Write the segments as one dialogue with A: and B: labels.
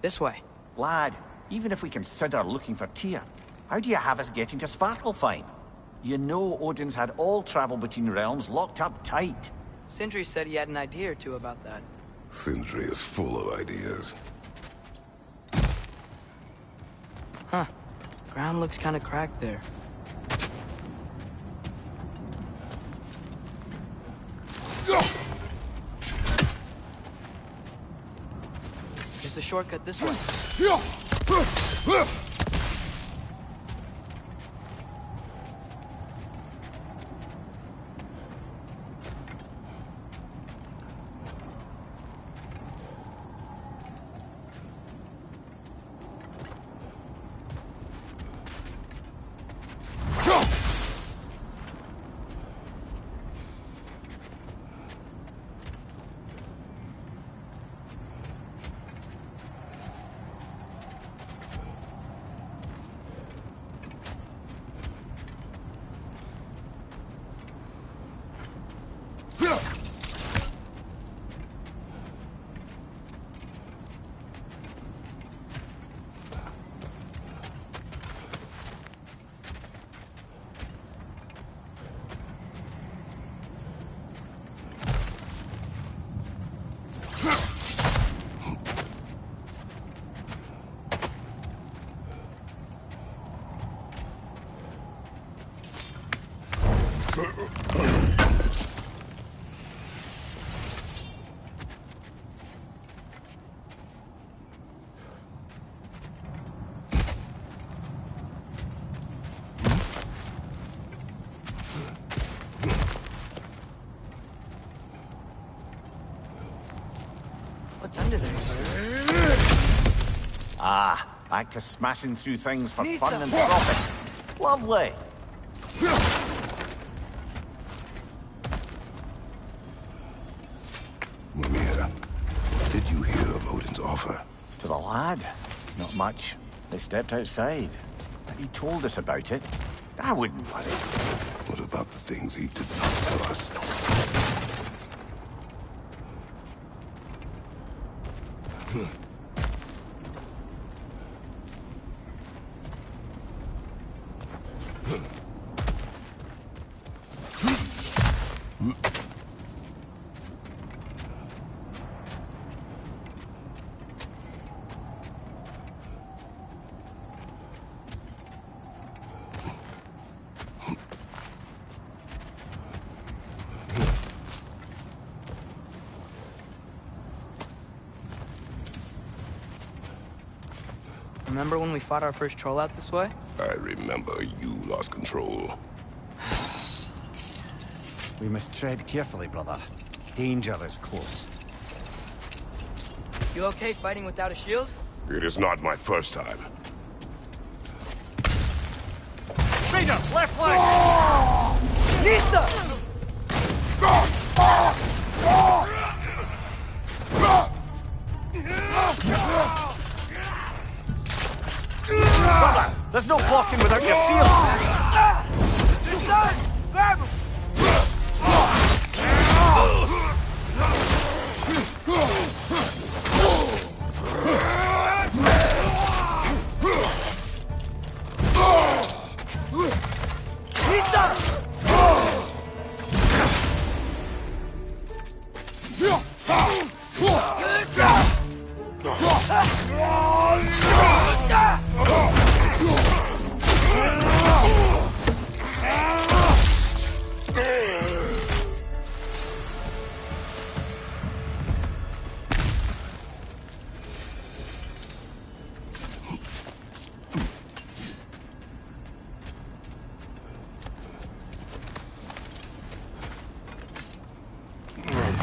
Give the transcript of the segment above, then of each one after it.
A: This way.
B: Lad, even if we consider looking for Tyr, how do you have us getting to Svartalfheim? You know Odin's had all travel between realms locked up tight.
A: Sindri said he had an idea or two about that.
C: Sindri is full of ideas.
A: Huh. Ground looks kind of cracked there. There's a shortcut this way. What's under there?
B: Ah, back to smashing through things for fun and profit. Lovely.
C: Mimir, what did you hear of Odin's offer?
B: To the lad? Not much. They stepped outside. But he told us about it. I wouldn't worry.
C: What about the things he did not tell us?
A: Remember when we fought our first troll out this way?
C: I remember you lost control.
B: We must tread carefully, brother. Danger is close.
A: You okay fighting without a shield?
C: It is not my first time.
B: Raider, left flank!
A: Nista!
B: Brother, there's no blocking without your shield!
A: Grab him!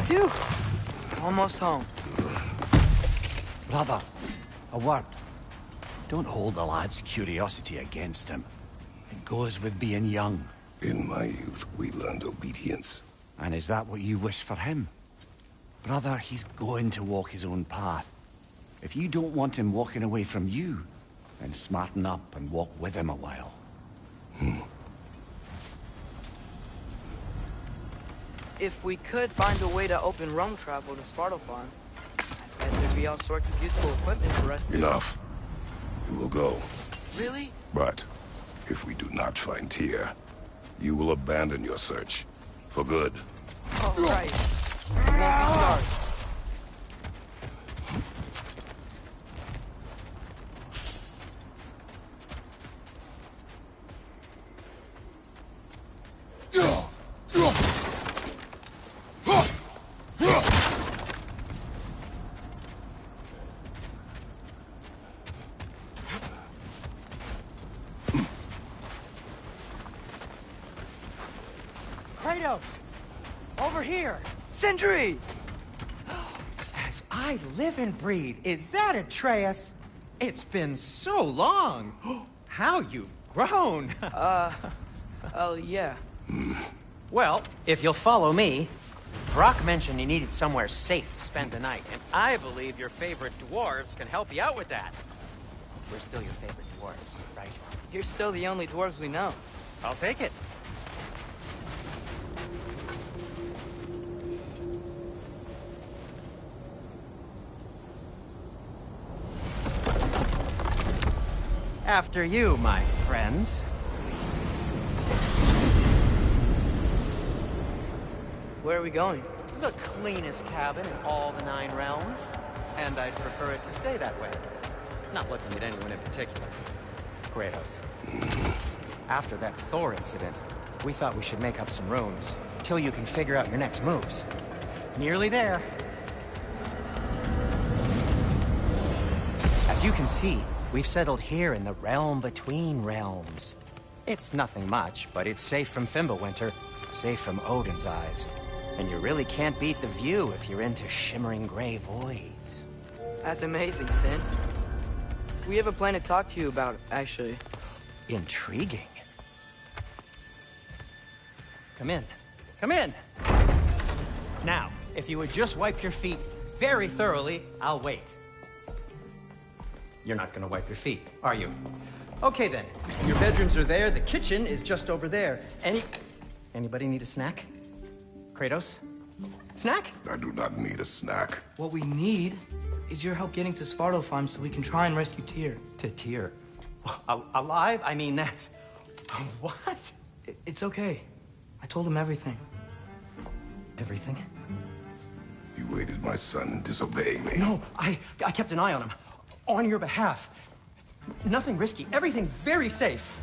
A: Phew. Almost home.
B: Brother, a word. Don't hold the lad's curiosity against him. It goes with being young.
C: In my youth, we learned obedience.
B: And is that what you wish for him? Brother, he's going to walk his own path. If you don't want him walking away from you, then smarten up and walk with him a while.
A: If we could find a way to open roam travel to Svartalfheim, I bet there'd There'd be all sorts of useful equipment for us to...
C: Enough. We will go.
A: Really?
C: But if we do not find Tyr, you will abandon your search. For good.
A: All right. Won't be sorry.
D: Kratos! Over here!
A: Sentry!
D: As I live and breathe, is that Atreus? It's been so long! How you've grown!
A: Oh, yeah.
D: Well, if you'll follow me, Brock mentioned you needed somewhere safe to spend the night, and I believe your favorite dwarves can help you out with that. We're still your favorite dwarves, right?
A: You're still the only dwarves we know.
D: I'll take it. After you, my friends.
A: Where are we going?
D: The cleanest cabin in all the 9 realms. And I'd prefer it to stay that way. Not looking at anyone in particular. Kratos. After that Thor incident, we thought we should make up some rooms, till you can figure out your next moves. Nearly there. As you can see, we've settled here in the realm between realms. It's nothing much, but it's safe from Fimbulwinter, safe from Odin's eyes. And you really can't beat the view if you're into shimmering gray voids.
A: That's amazing, Sin. We have a plan to talk to you about, actually.
D: Intriguing. Come in. Come in! Now, if you would just wipe your feet very thoroughly, I'll wait. You're not gonna wipe your feet, are you? Okay then. Your bedrooms are there, the kitchen is just over there. Anybody need a snack? Kratos? Snack?
C: I do not need a snack.
A: What we need is your help getting to Svartalfheim so we can try and rescue Tyr.
D: To Tyr? Alive? I mean, that's... What?
A: It's okay. I told him everything.
D: Everything?
C: You aided my son in disobeying me.
D: No, I kept an eye on him. On your behalf. Nothing risky. Everything very safe.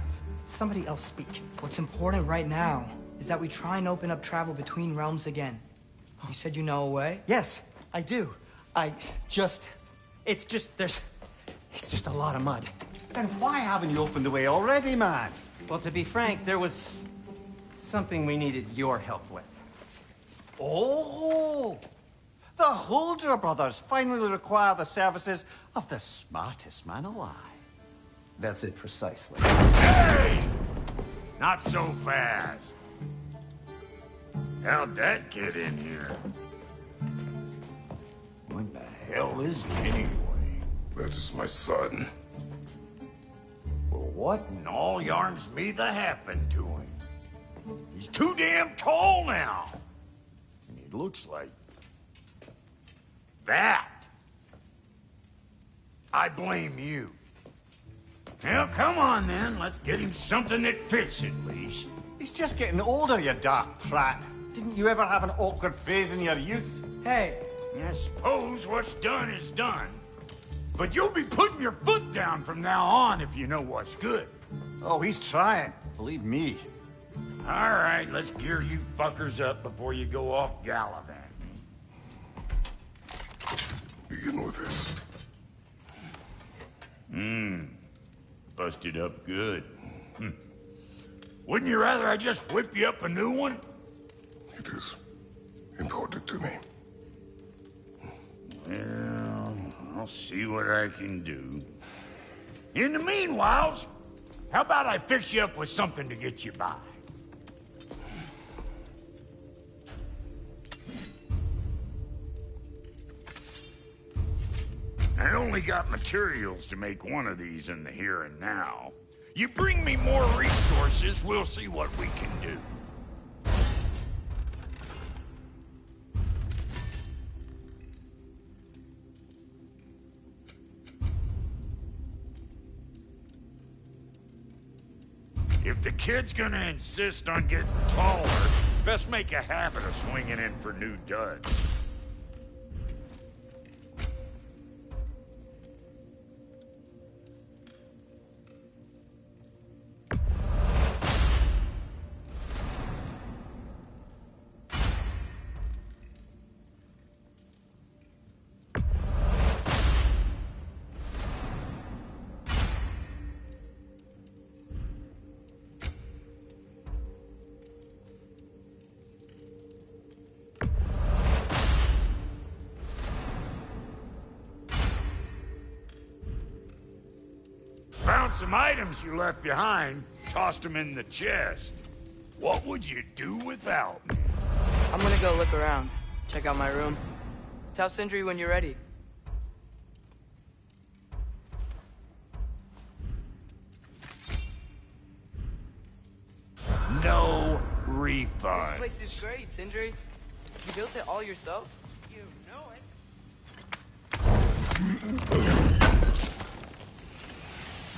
D: Somebody else speak.
A: What's important right now is that we try and open up travel between realms again. You said you know a way?
D: Yes, I do. It's just a lot of mud.
B: Then why haven't you opened the way already, man?
D: Well, to be frank, there was something we needed your help with.
B: Oh! The Holder brothers finally require the services of the smartest man alive.
D: That's it precisely.
E: Hey! Not so fast. How'd that get in here? When the hell is he anyway?
C: That is my son.
E: Well, what in all yarns me that happened to him? He's too damn tall now. And he looks like... that. I blame you. Well, come on then. Let's get him something that fits at least.
B: He's just getting older, you dark prat. Didn't you ever have an awkward phase in your youth?
A: Hey,
E: I suppose what's done is done. But you'll be putting your foot down from now on if you know what's good.
B: Oh, he's trying. Believe me.
E: All right, let's gear you fuckers up before you go off gallivanting.
C: Begin with this.
E: Busted up good. Wouldn't you rather I just whip you up a new one?
C: It is important to me.
E: Well, I'll see what I can do. In the meanwhile, how about I fix you up with something to get you by? I only got materials to make one of these in the here and now. You bring me more resources, we'll see what we can do. If the kid's gonna insist on getting taller, best make a habit of swinging in for new duds. Found some items you left behind, tossed them in the chest. What would you do without me?
A: I'm gonna go look around. Check out my room. Tell Sindri when you're ready.
E: No
A: This
E: refund.
A: place is great, Sindri. You built it all yourself? You know it.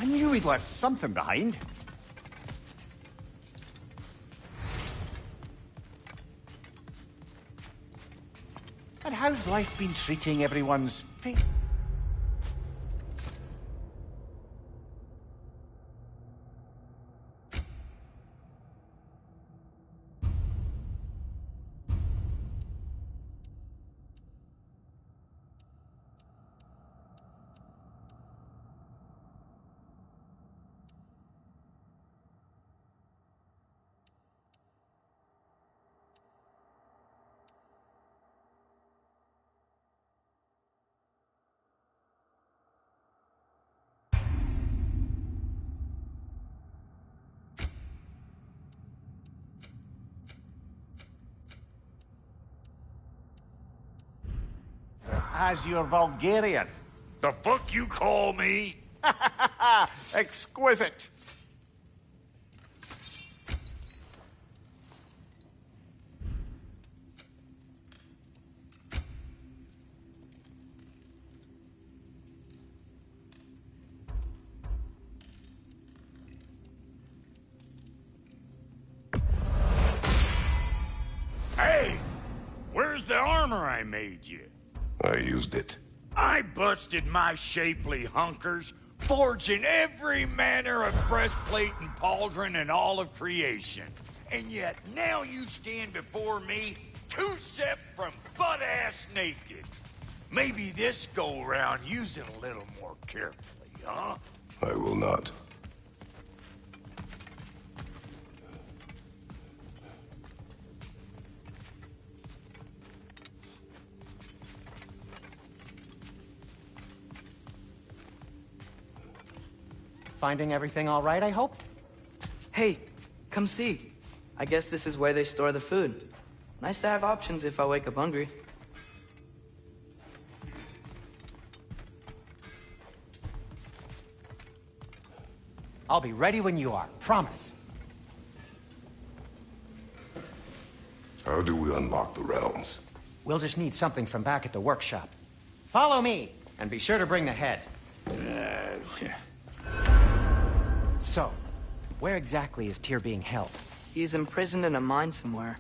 B: I knew he'd left something behind. And how's life been treating everyone's fate? As your Vulgarian.
E: The fuck you call me?
B: Exquisite.
E: Hey! Where's the armor I made you?
C: I used it.
E: I busted my shapely hunkers, forging every manner of breastplate and pauldron in all of creation. And yet now you stand before me, two-step from butt-ass naked. Maybe this go-round use it a little more carefully, huh?
C: I will not.
D: Finding everything all right, I hope?
A: Hey, come see. I guess this is where they store the food. Nice to have options if I wake up hungry.
D: I'll be ready when you are, promise.
C: How do we unlock the realms?
D: We'll just need something from back at the workshop. Follow me, and be sure to bring the head. So, where exactly is Tyr being held?
A: He's imprisoned in a mine somewhere.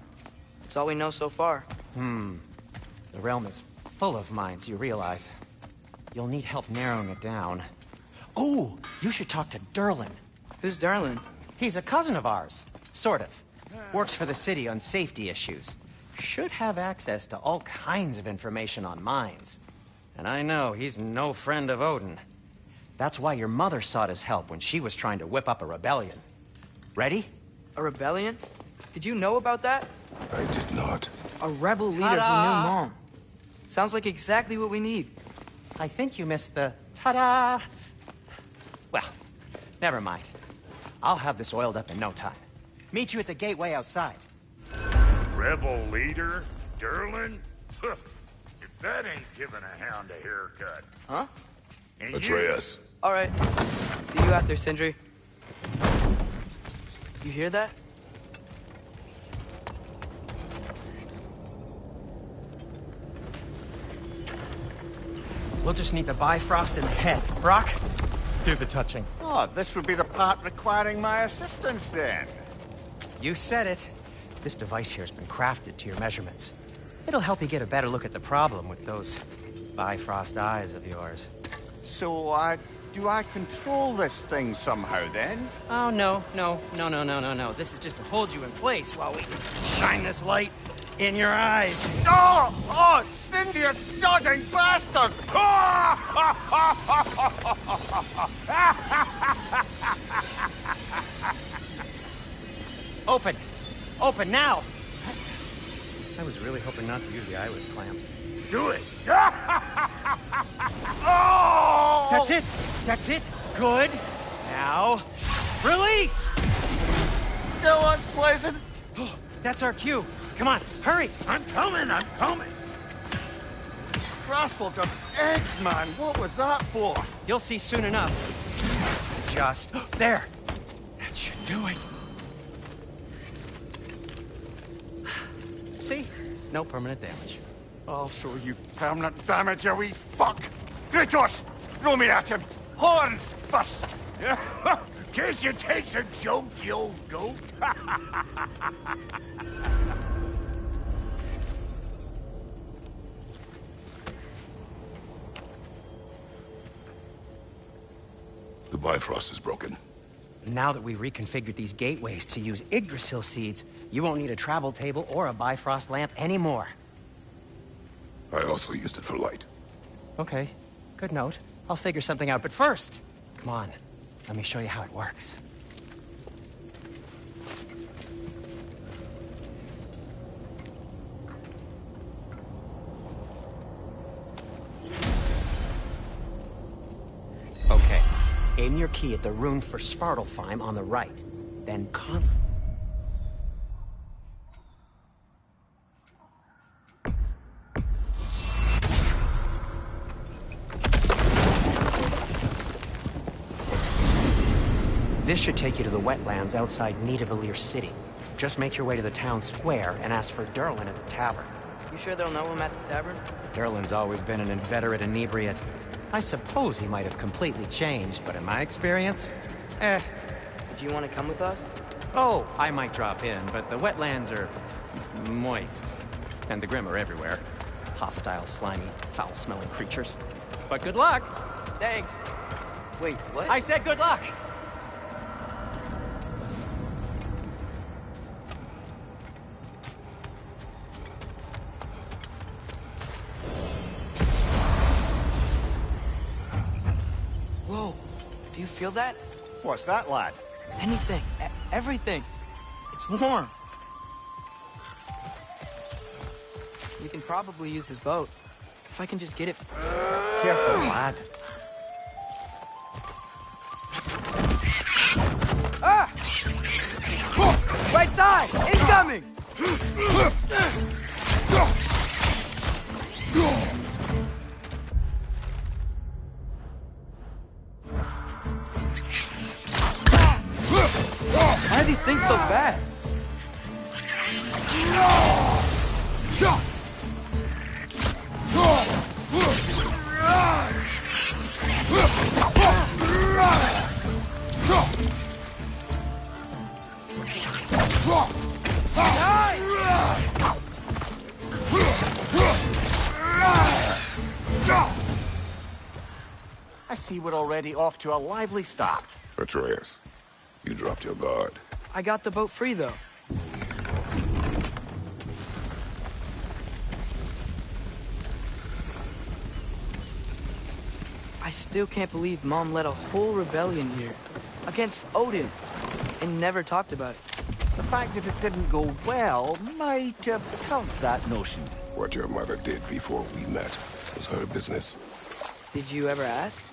A: That's all we know so far.
D: The realm is full of mines, you realize. You'll need help narrowing it down. Oh, you should talk to Durlin.
A: Who's Darlin?
D: He's a cousin of ours. Sort of. Works for the city on safety issues. Should have access to all kinds of information on mines. And I know he's no friend of Odin. That's why your mother sought his help when she was trying to whip up a rebellion. Ready?
A: A rebellion? Did you know about that?
C: I did not.
A: A rebel leader who knew Mom. Sounds like exactly what we need.
D: I think you missed the ta-da. Well, never mind. I'll have this oiled up in no time. Meet you at the gateway outside.
E: Rebel leader? Durlin? If that ain't giving a hound a haircut.
A: Huh?
E: And
C: Atreus.
A: All right. See you after, Sindri. You hear that?
D: We'll just need the Bifrost in the head. Brock, do the touching.
F: Oh, this would be the part requiring my assistance then.
D: You said it. This device here has been crafted to your measurements. It'll help you get a better look at the problem with those Bifrost eyes of yours.
F: So, do I control this thing somehow then?
D: Oh, no. This is just to hold you in place while we shine this light in your eyes.
F: Oh, Cindy, you sodding bastard!
D: Open! Open now! I was really hoping not to use the eyelid clamps.
E: Do it!
F: Oh!
D: That's it! That's it! Good! Now, release!
F: Still unpleasant.
D: That's our cue. Come on, hurry!
E: I'm coming!
F: Grassful got eggs, man. What was that for?
D: You'll see soon enough. Just there. That should do it. See? No permanent damage.
F: I'll show you permanent damage, you wee fuck! Kratos! Throw me at him! Horns first!
E: Guess you takes a joke, you old goat.
C: The Bifrost is broken.
D: Now that we've reconfigured these gateways to use Yggdrasil seeds, you won't need a travel table or a Bifrost lamp anymore.
C: I also used it for light.
D: Okay, good note. I'll figure something out, but first, come on, let me show you how it works. Okay, aim your key at the rune for Svartalfheim on the right, then This should take you to the wetlands outside Nidavellir City. Just make your way to the town square and ask for Derlin at the tavern.
A: You sure they'll know him at the tavern?
D: Derlin's always been an inveterate inebriate. I suppose he might have completely changed, but in my experience,
A: Do you want to come with us?
D: Oh, I might drop in, but the wetlands are moist. And the Grim are everywhere. Hostile, slimy, foul-smelling creatures. But good luck!
A: Thanks. Wait, what?
D: I said good luck!
A: Whoa, do you feel that?
F: What's that, lad?
A: Anything, everything. It's warm. We can probably use his boat. If I can just get it...
D: Careful, lad.
A: Ah! Right side! Incoming! Why are these things so bad?
F: I see we're already off to a lively start.
C: Atreus, you dropped your guard.
A: I got the boat free, though. I still can't believe Mom led a whole rebellion here. Against Odin. And never talked about it.
F: The fact that it didn't go well might have curved that notion.
C: What your mother did before we met was her business.
A: Did you ever ask?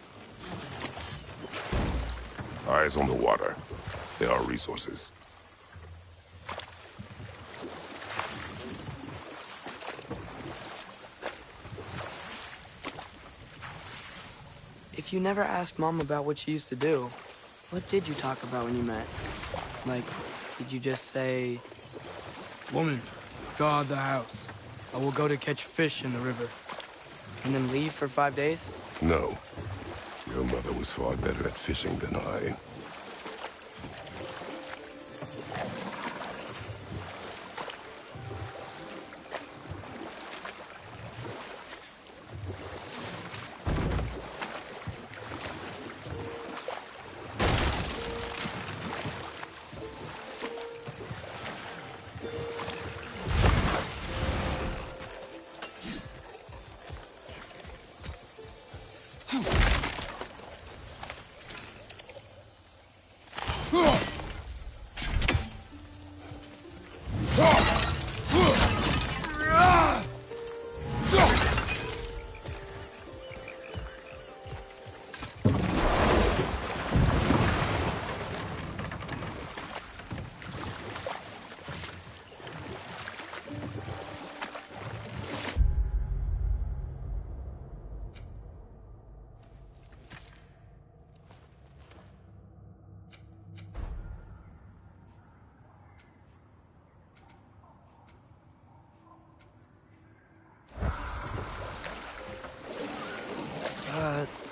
C: Eyes on the water. There are resources.
A: If you never asked Mom about what she used to do, what did you talk about when you met? Like, did you just say, "Woman, guard the house. I will go to catch fish in the river," and then leave for 5 days?
C: No. Your Your mother was far better at fishing than I.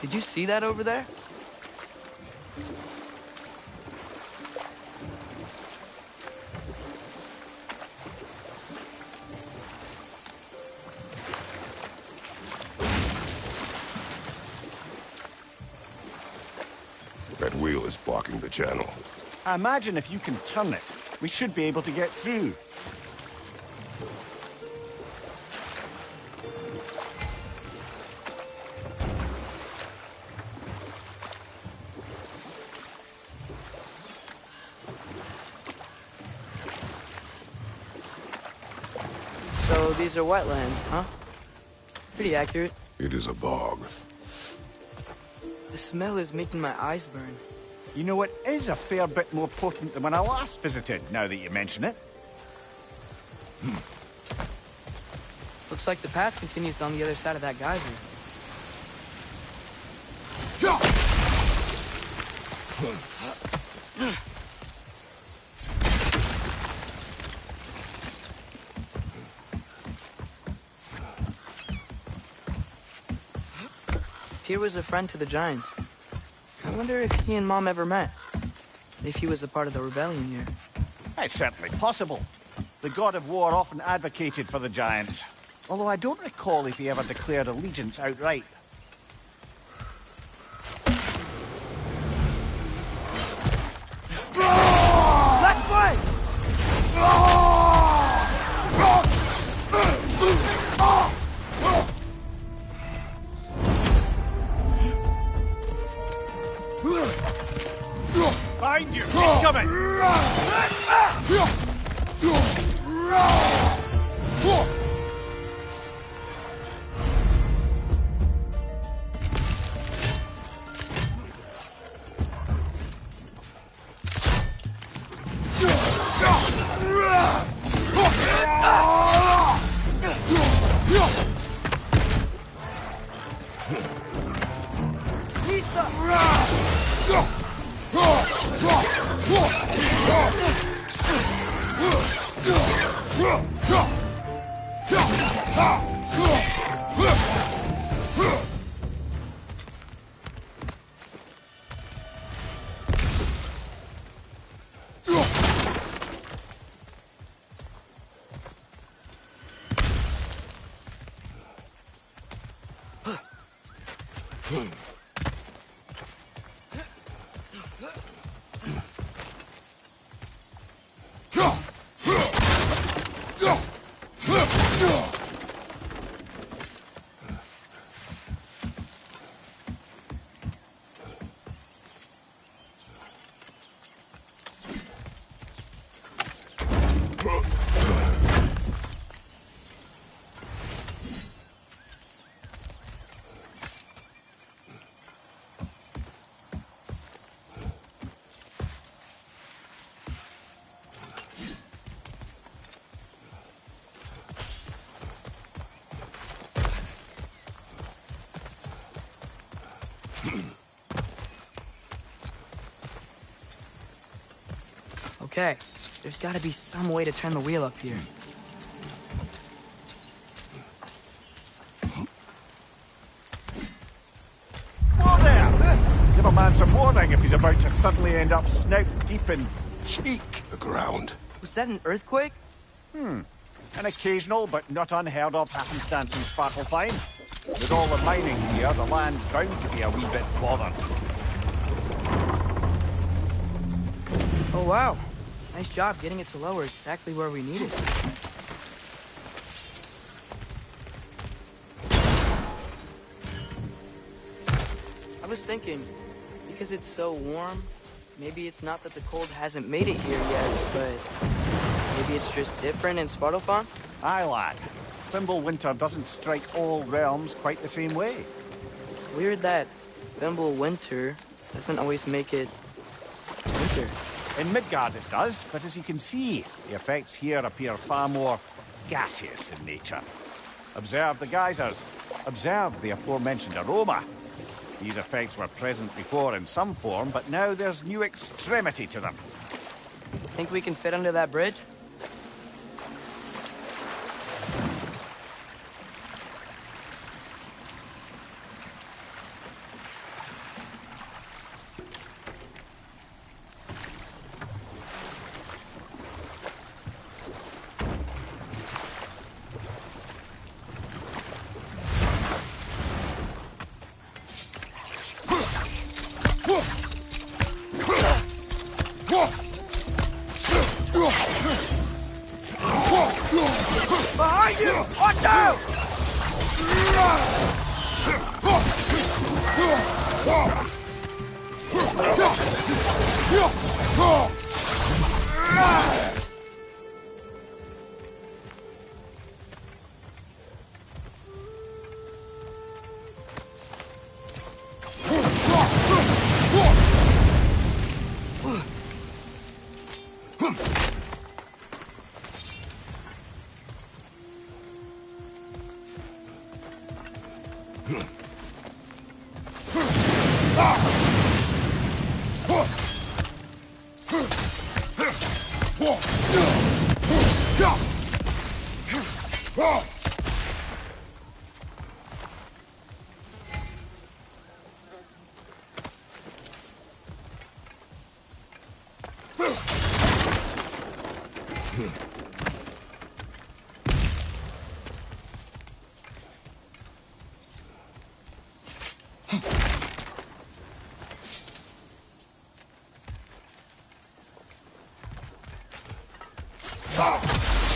A: Did you see that over there?
C: That wheel is blocking the channel.
B: I imagine if you can turn it, we should be able to get through.
A: So these are wetlands, huh? Pretty accurate.
C: It is a bog.
A: The smell is making my eyes burn.
B: You know, it is a fair bit more potent than when I last visited, now that you mention it.
A: Looks like the path continues on the other side of that geyser. Tyr was a friend to the Giants. I wonder if he and Mom ever met. If he was a part of the rebellion here.
B: It's certainly possible. The god of war often advocated for the Giants. Although I don't recall if he ever declared allegiance outright.
A: Left foot!
B: Behind you! Keep coming!
A: Okay, there's gotta be some way to turn the wheel up here.
B: Whoa there! man some warning if he's about to suddenly end up snout deep in cheek.
C: The ground.
A: Was that an earthquake?
B: An occasional but not unheard of happenstance in Svartalfheim. With all the mining here, the land's bound to be a wee bit bothered.
A: Oh, wow. Nice job getting it to lower exactly where we need it. I was thinking, because it's so warm, maybe it's not that the cold hasn't made it here yet, but maybe it's just different in Svartalfheim?
B: Aye, lad. Winter doesn't strike all realms quite the same way.
A: Weird that Winter doesn't always make it winter.
B: In Midgard it does, but as you can see, the effects here appear far more gaseous in nature. Observe the geysers. Observe the aforementioned aroma. These effects were present before in some form, but now there's new extremity to them.
A: Think we can fit under that bridge? Behind you! Watch out!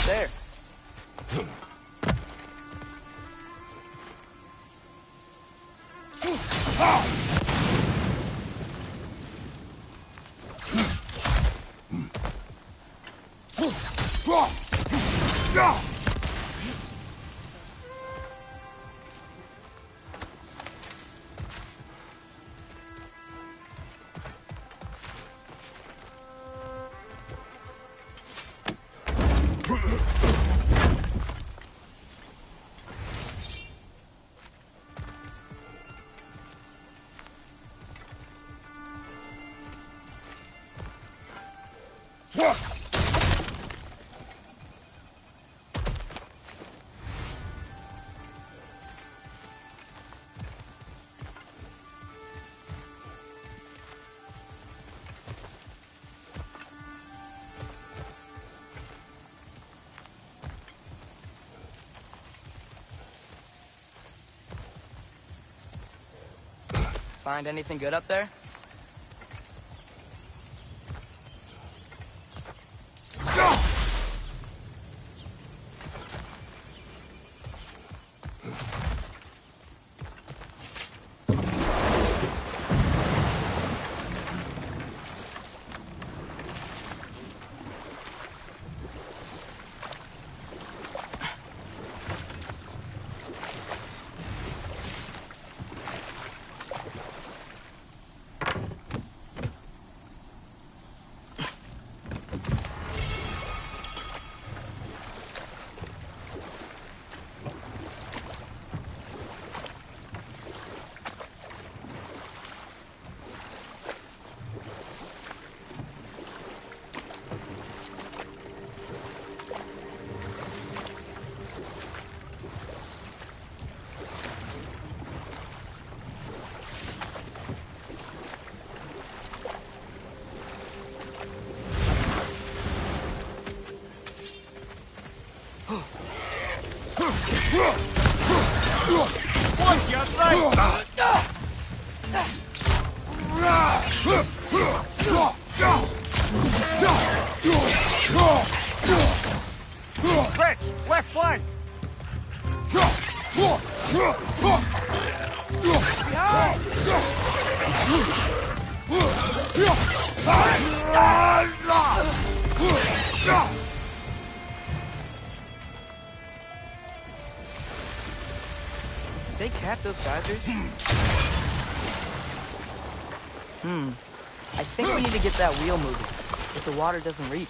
A: There. Find anything good up there?
B: course, you're right! Rich, left flank!
A: Did they cap those geysers? I think we need to get that wheel moving, if the water doesn't reach.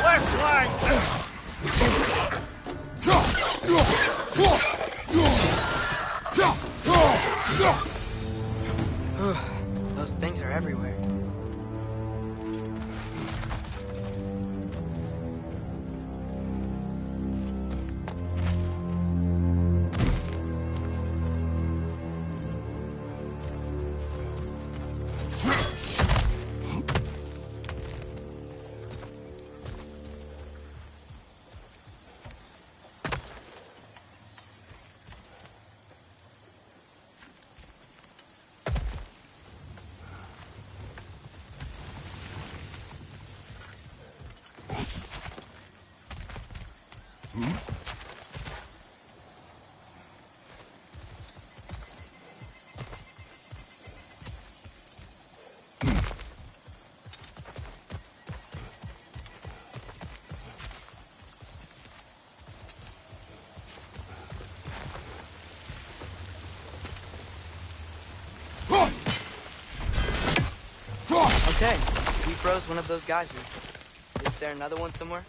B: Left flank!
A: Those things are everywhere. Okay, we froze one of those geysers. Is there another one somewhere?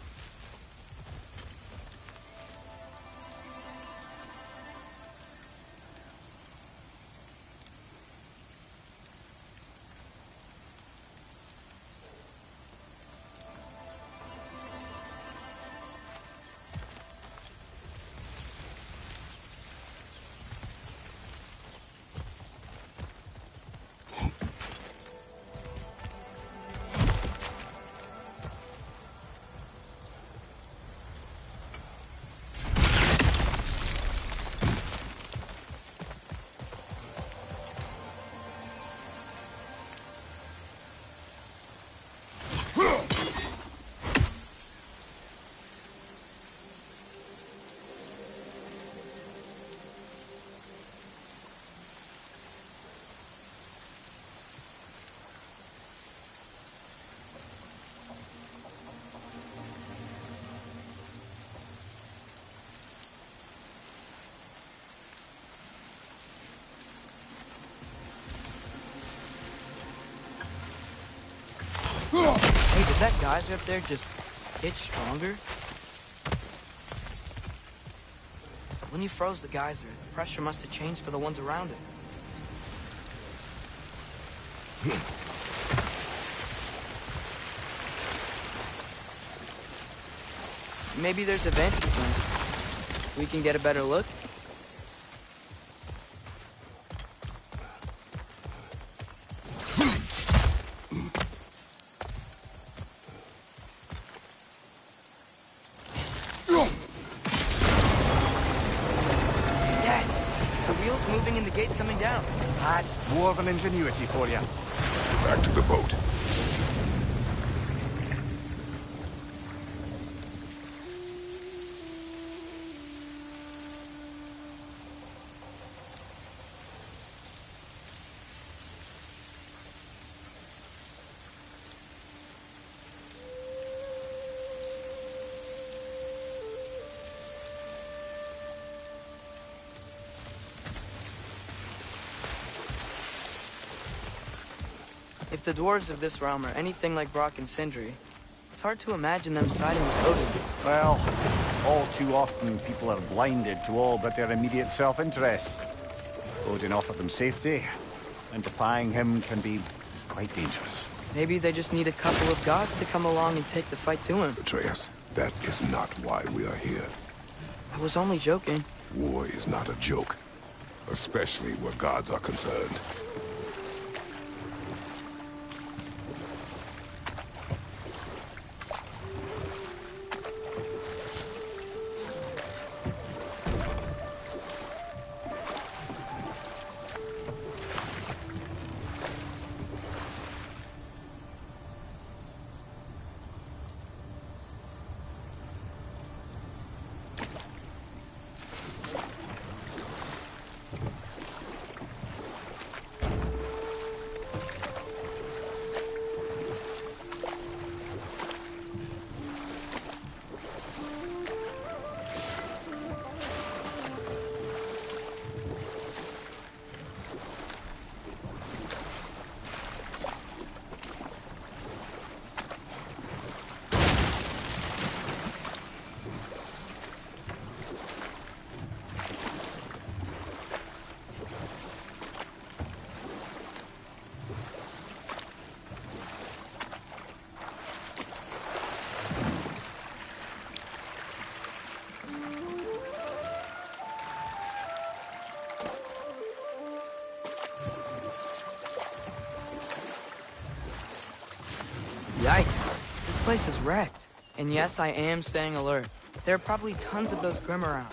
A: Hey, did that geyser up there just get stronger? When you froze the geyser, the pressure must have changed for the ones around it. Maybe there's a vantage point. We can get a better look.
B: That's more than ingenuity for you.
C: Back to the boat.
A: If the dwarves of this realm are anything like Brock and Sindri, it's hard to imagine them siding with Odin.
B: Well, all too often people are blinded to all but their immediate self-interest. Odin offered them safety, and defying him can be quite dangerous.
A: Maybe they just need a couple of gods to come along and take the fight to him.
C: Atreus, that is not why we are here.
A: I was only joking.
C: War is not a joke. especially where gods are concerned.
A: Yikes. This place is wrecked. And yes, I am staying alert. There are probably tons of those Grim around.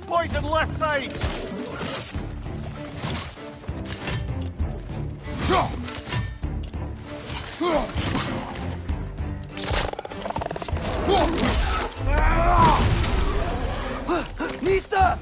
F: Poison left side!
A: Nista!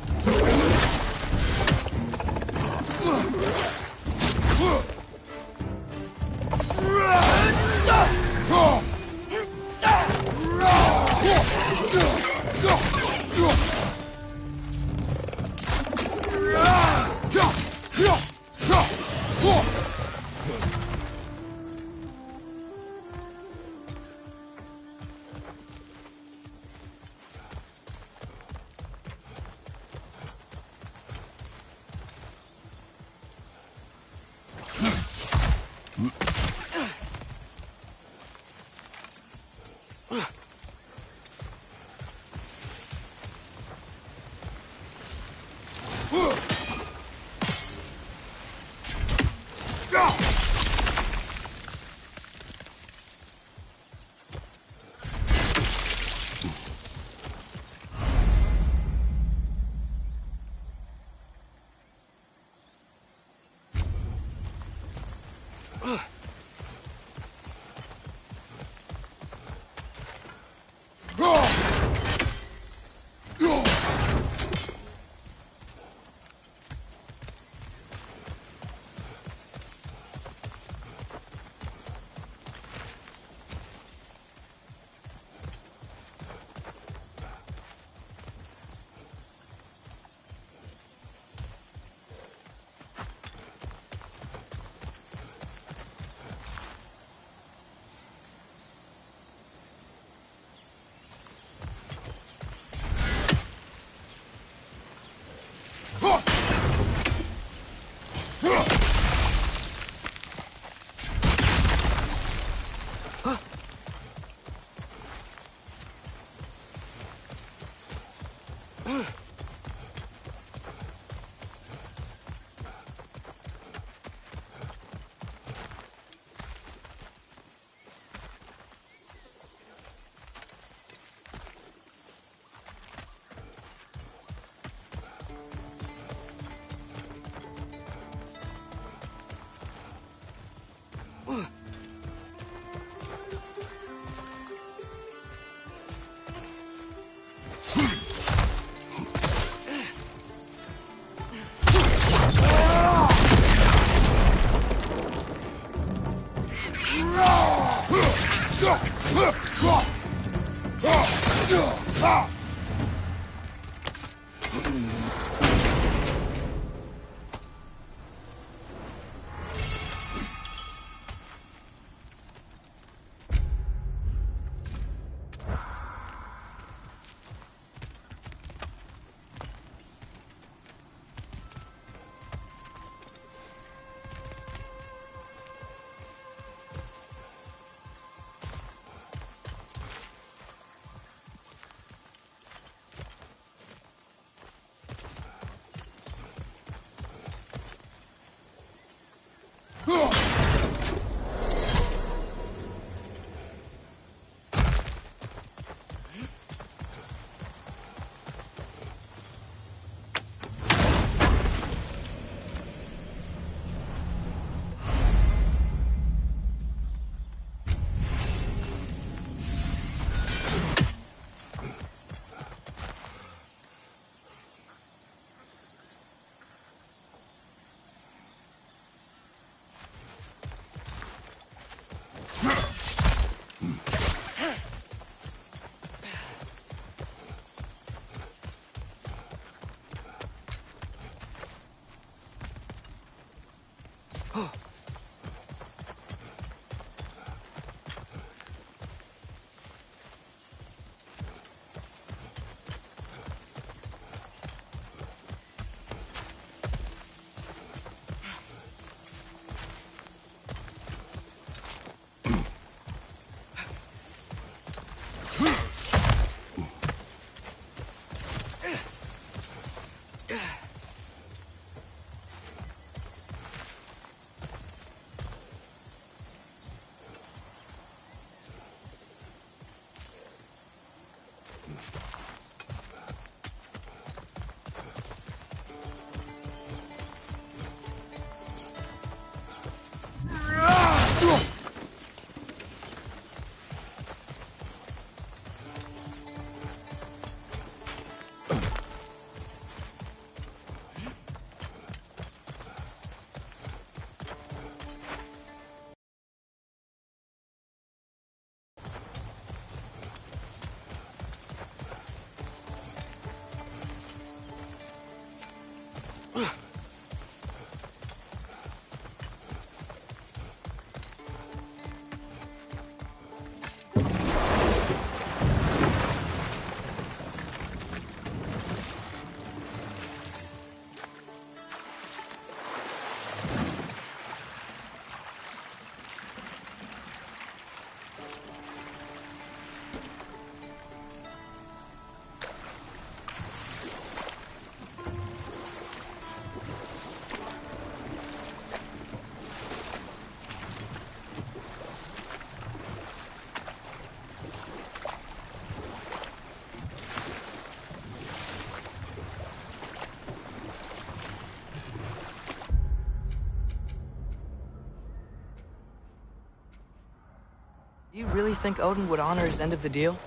A: Do you really think Odin would honor his end of the deal?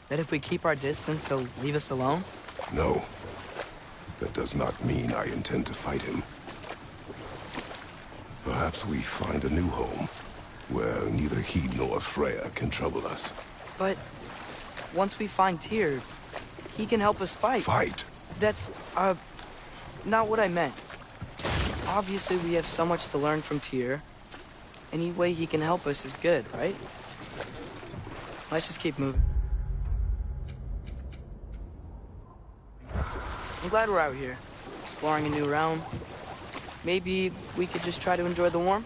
A: That if we keep our distance, he'll leave us alone?
C: No. That does not mean I intend to fight him. Perhaps we find a new home, where neither he nor Freya can trouble us.
A: But once we find Tyr, he can help us fight.
C: Fight?
A: That's, not what I meant. Obviously, we have so much to learn from Tyr. Any way he can help us is good, right? Let's just keep moving. I'm glad we're out here, exploring a new realm. Maybe we could just try to enjoy the warmth?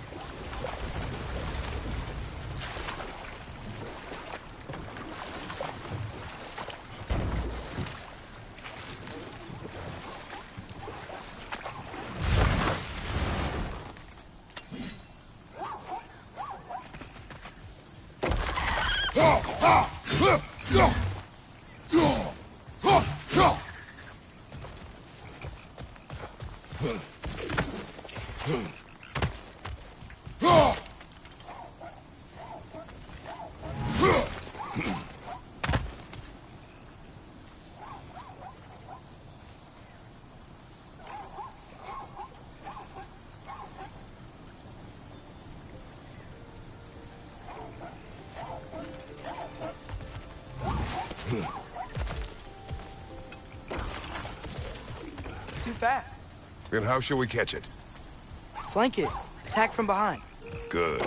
A: Too fast.
C: Then how shall we catch it?
A: Flank it. Attack from behind.
C: Good.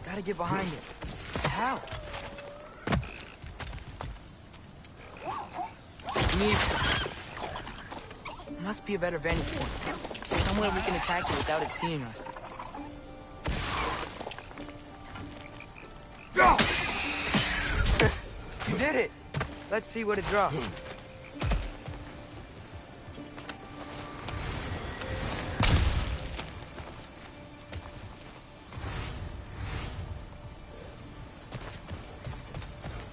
A: Gotta get behind it. How? Must be a better vantage point. Somewhere we can attack it without it seeing us. You did it! Let's see what it drops.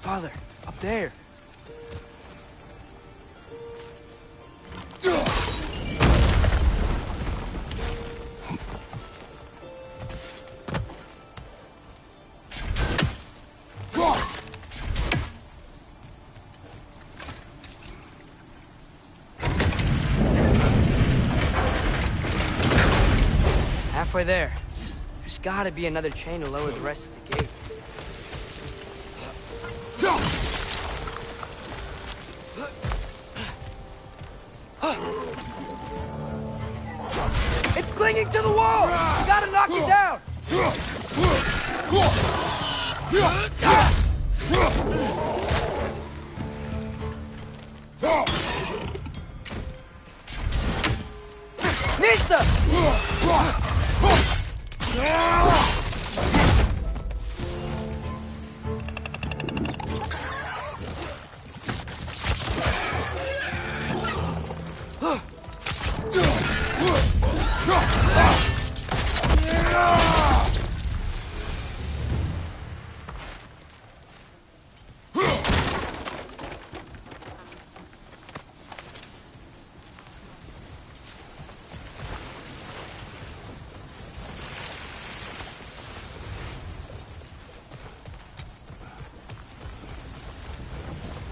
A: Father, up there. halfway there. There's gotta be another chain to lower the rest of the gate. It's clinging to the wall! You gotta knock it down! Nista!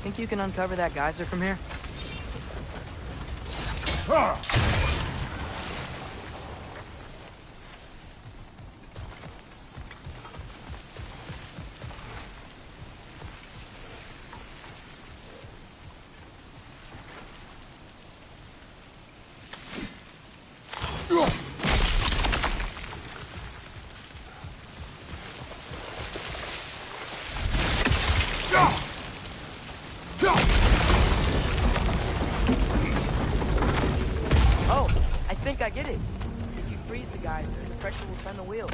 A: Think you can uncover that geyser from here? Oh, I think I get it. If you freeze the geyser, the pressure will turn the wheel.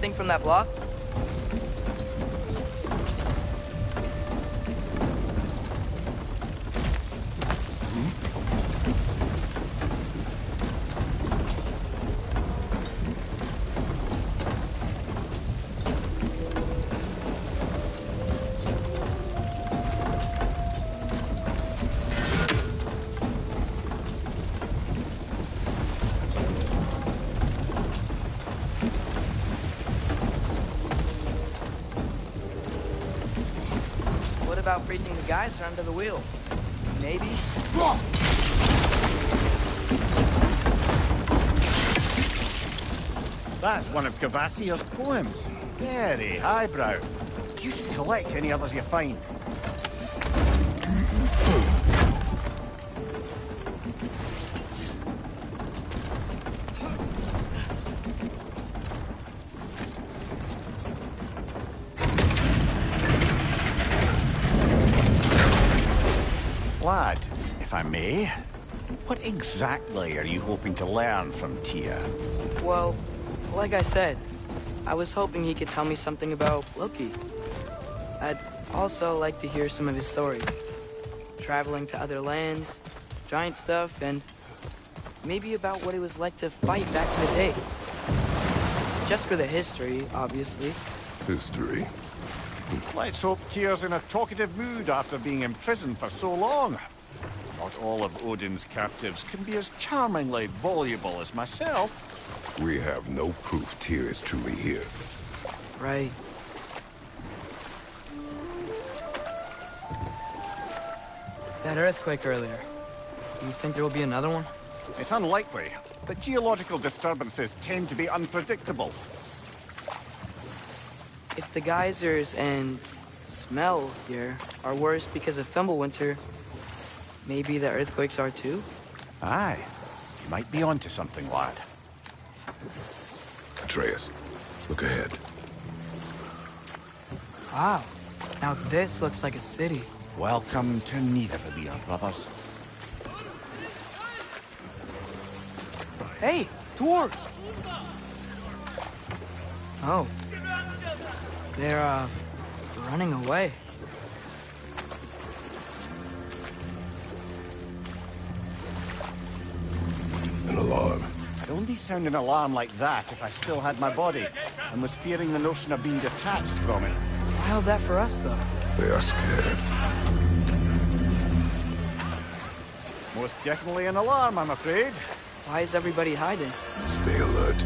A: anything from that block? What about freezing the geyser under the wheel? Maybe?
B: That's one of Cavassier's poems. Very highbrow. You should collect any others you find. Lad, if I may, what exactly are you hoping to learn from Tyr?
A: Well, like I said, I was hoping he could tell me something about Loki. I'd also like to hear some of his stories. Traveling to other lands, giant stuff, and maybe about what it was like to fight back in the day. Just for the history, obviously.
C: History.
B: Let's hope Tyr's in a talkative mood after being imprisoned for so long. Not all of Odin's captives can be as charmingly voluble as myself.
C: We have no proof Tyr is truly here.
A: Right. That earthquake earlier. Do you think there will be another one?
B: It's unlikely, but geological disturbances tend to be unpredictable.
A: If the geysers and smell here are worse because of Fimbulwinter, maybe the earthquakes are too?
B: Aye. You might be onto something, lad.
C: Atreus, look ahead.
A: Wow. Now this looks like a city.
B: Welcome to Nidavellir, brothers.
A: Hey, dwarves! Oh. They're, running away.
C: An alarm.
B: I'd only sound an alarm like that if I still had my body, and was fearing the notion of being detached from it.
A: Why held that for us, though?
C: They are scared.
B: Most definitely an alarm, I'm afraid.
A: Why is everybody hiding?
C: Stay alert.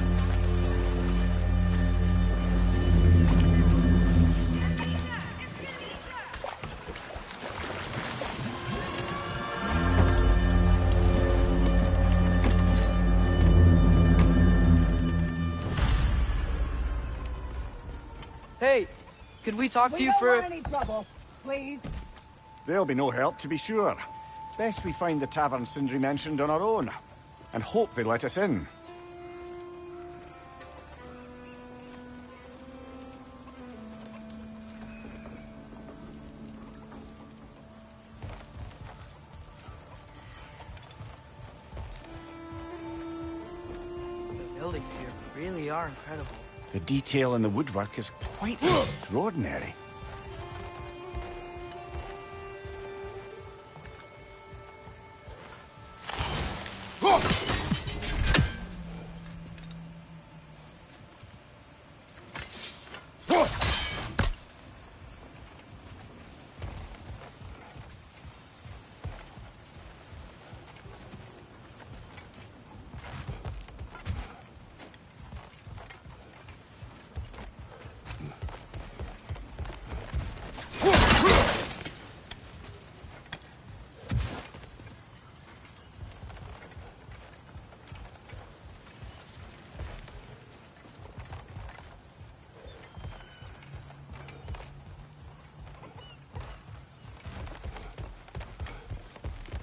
A: Hey, could we talk to you for...
G: We don't want any trouble, please.
B: There'll be no help, to be sure. Best we find the tavern Sindri mentioned on our own, and hope they let us in.
A: The buildings here really are incredible.
B: The detail in the woodwork is quite extraordinary.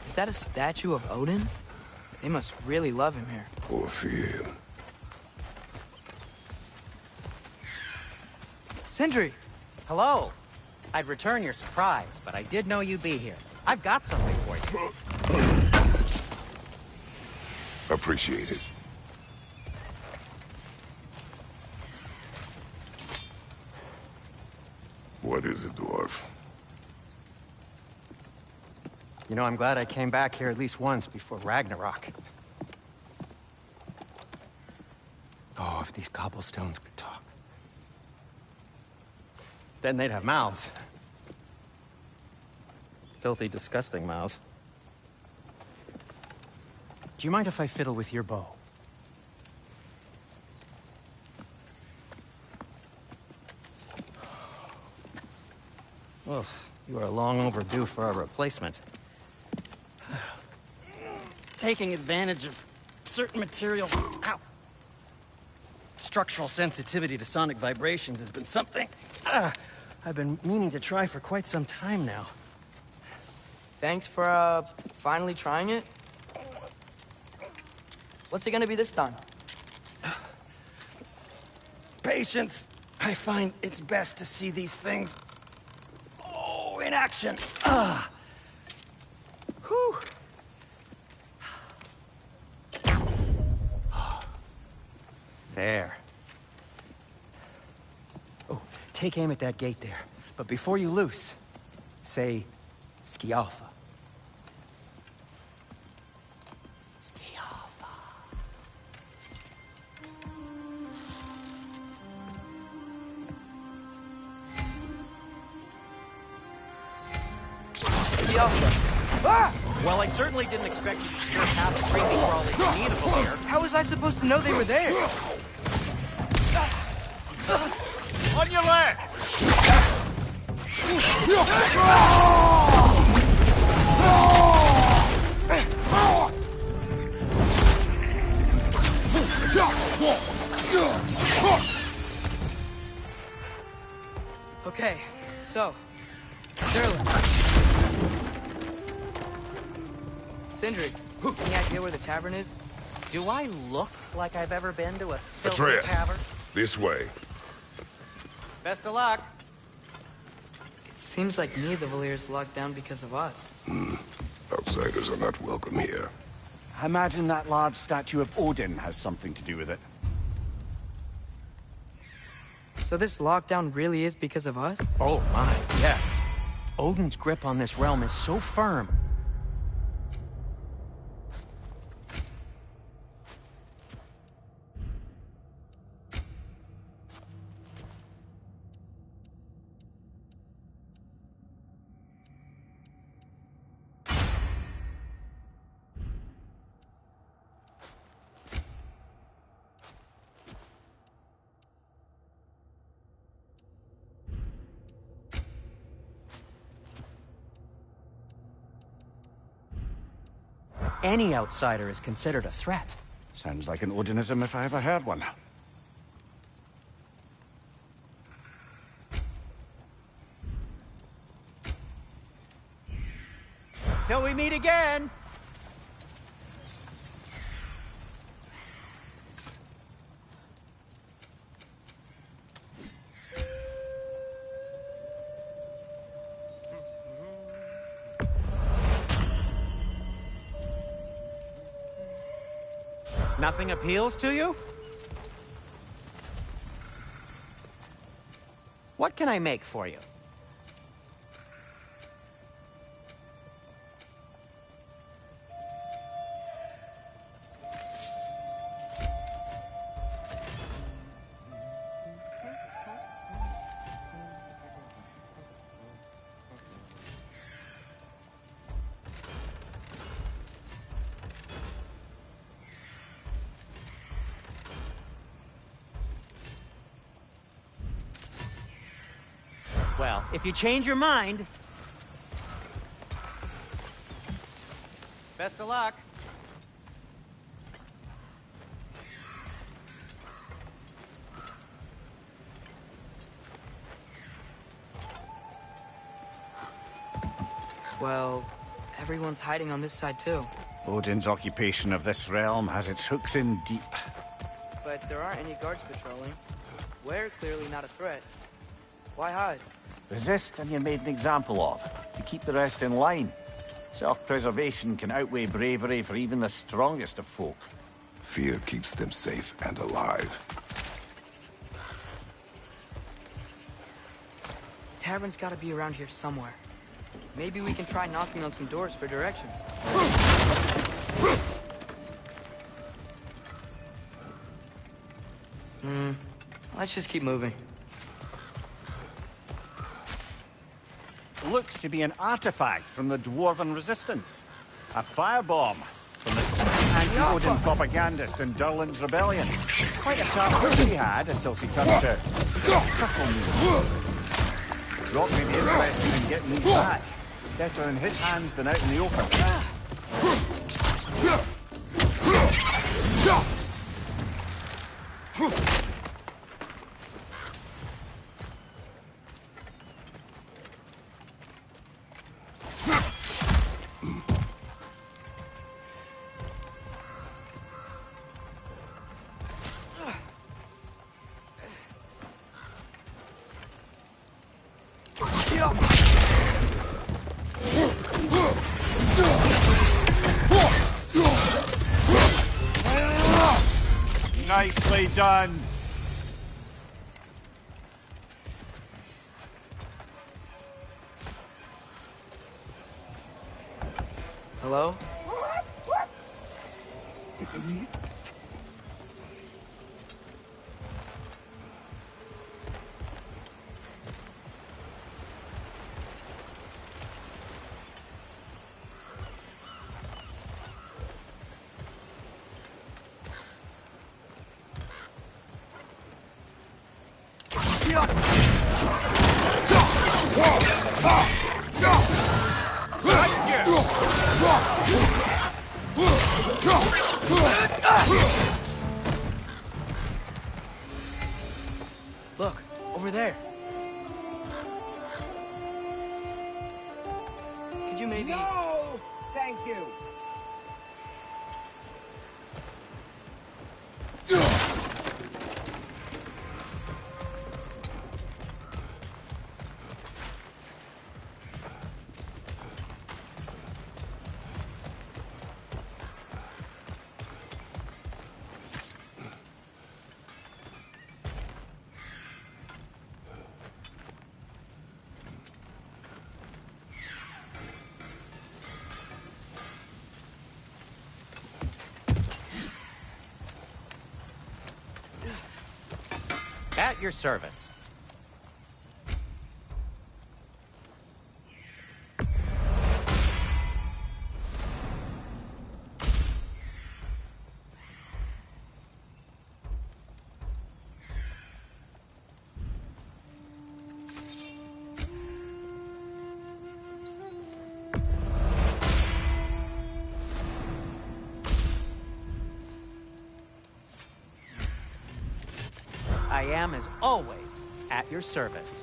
A: Is that a statue of Odin? They must really love him here.
C: Or fear him.
A: Sindri!
D: Hello. I'd return your surprise, but I did know you'd be here. I've got something for you.
C: Appreciate it. What is it, dwarf?
D: You know, I'm glad I came back here at least once before Ragnarok. Oh, if these cobblestones could talk. Then they'd have mouths. Filthy, disgusting mouths. Do you mind if I fiddle with your bow? Oh, you are long overdue for a replacement. Taking advantage of certain materials. Ow! Structural sensitivity to sonic vibrations has been something I've been meaning to try for quite some time now.
A: Thanks for, finally trying it. What's it gonna be this time?
D: Patience. I find it's best to see these things, in action. Whew. There. Oh, take aim at that gate there. But before you loose, say, Skialfa. Skialfa.
A: Ah!
D: Well, I certainly didn't expect you to steer half a creepy crawly amenable here.
A: How was I supposed to know they were there?
B: On your left!
A: Okay, so, Sherlock. Sindri, any idea where the tavern is?
D: Do I look like I've ever been to a filthy
C: Atreus.
D: tavern?
C: This way.
D: Best of luck.
A: It seems like neither of Valyr's locked down because of us.
C: Outsiders are not welcome here.
B: I imagine that large statue of Odin has something to do with it.
A: So this lockdown really is because of us?
D: Oh my, yes. Odin's grip on this realm is so firm. Any outsider is considered a threat.
B: Sounds like an Odinism if I ever heard one.
D: Till we meet again! Nothing appeals to you? What can I make for you? Well, if you change your mind... Best of luck.
A: Well, everyone's hiding on this side too.
B: Odin's occupation of this realm has its hooks in deep.
A: But there aren't any guards patrolling. We're clearly not a threat. Why hide?
B: Resist and you're made an example of, to keep the rest in line. Self-preservation can outweigh bravery for even the strongest of folk.
C: Fear keeps them safe and alive.
A: tavern's gotta be around here somewhere. Maybe we can try knocking on some doors for directions. Let's just keep moving.
B: Looks to be an artifact from the Dwarven Resistance. A firebomb from the anti-Odin propagandist in Durland's rebellion. Quite a sharp wit he had until she turned to subtle music. Rock may be interested in getting these back. Better in his hands than out in the open. Nicely done.
A: Hello? Look, over there. Could you maybe...
G: No! Thank you.
D: At your service. I am, as always, at your service.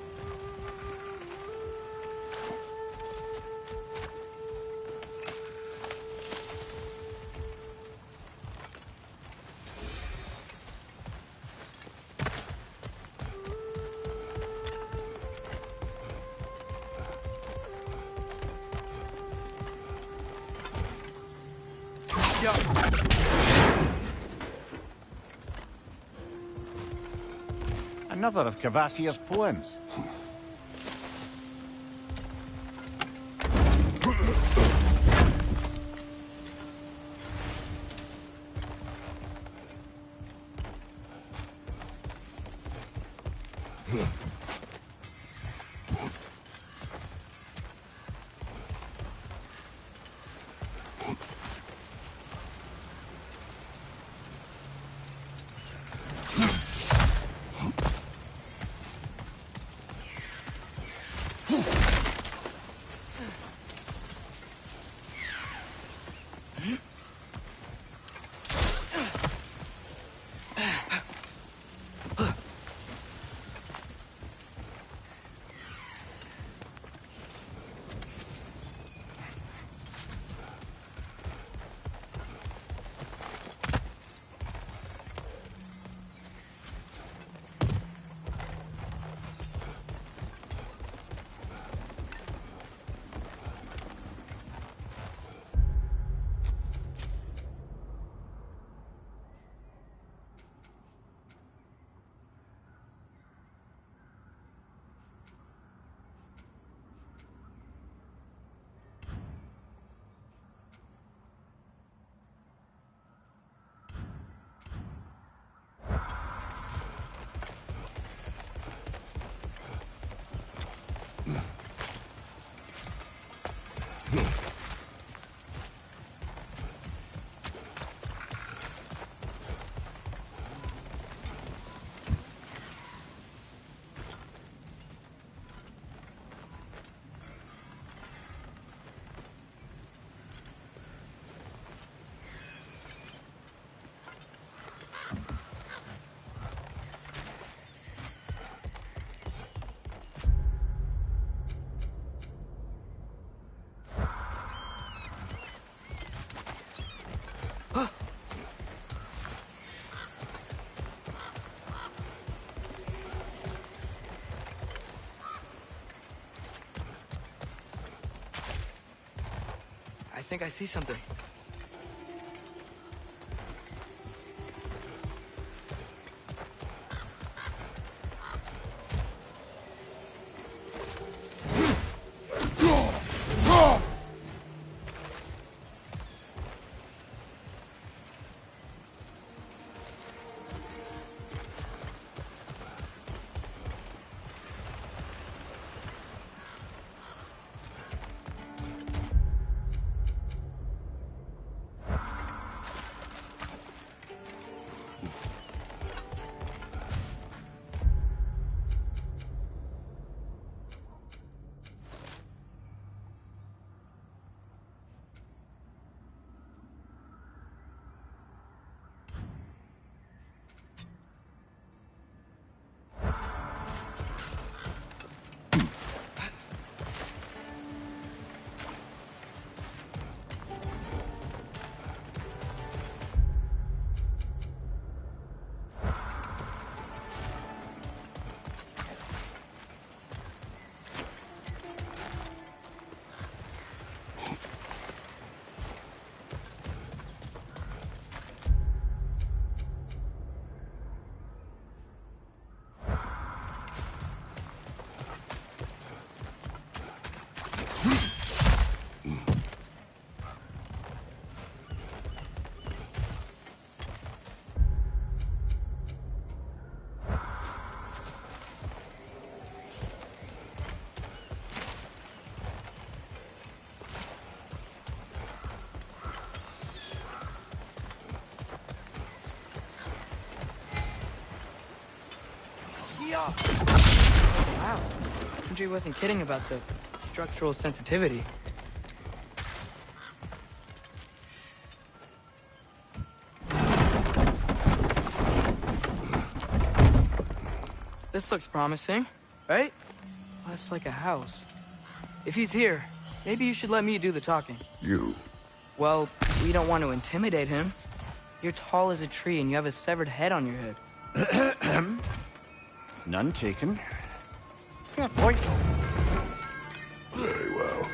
B: Another of Kvasir's poems.
A: think I see something. Wow. Andrew wasn't kidding about the structural sensitivity. This looks promising, right? That's like a house. If he's here, maybe you should let me do the talking.
C: You?
A: Well, we don't want to intimidate him. You're tall as a tree and you have a severed head on your head.
B: None taken. Fair point.
C: Very well.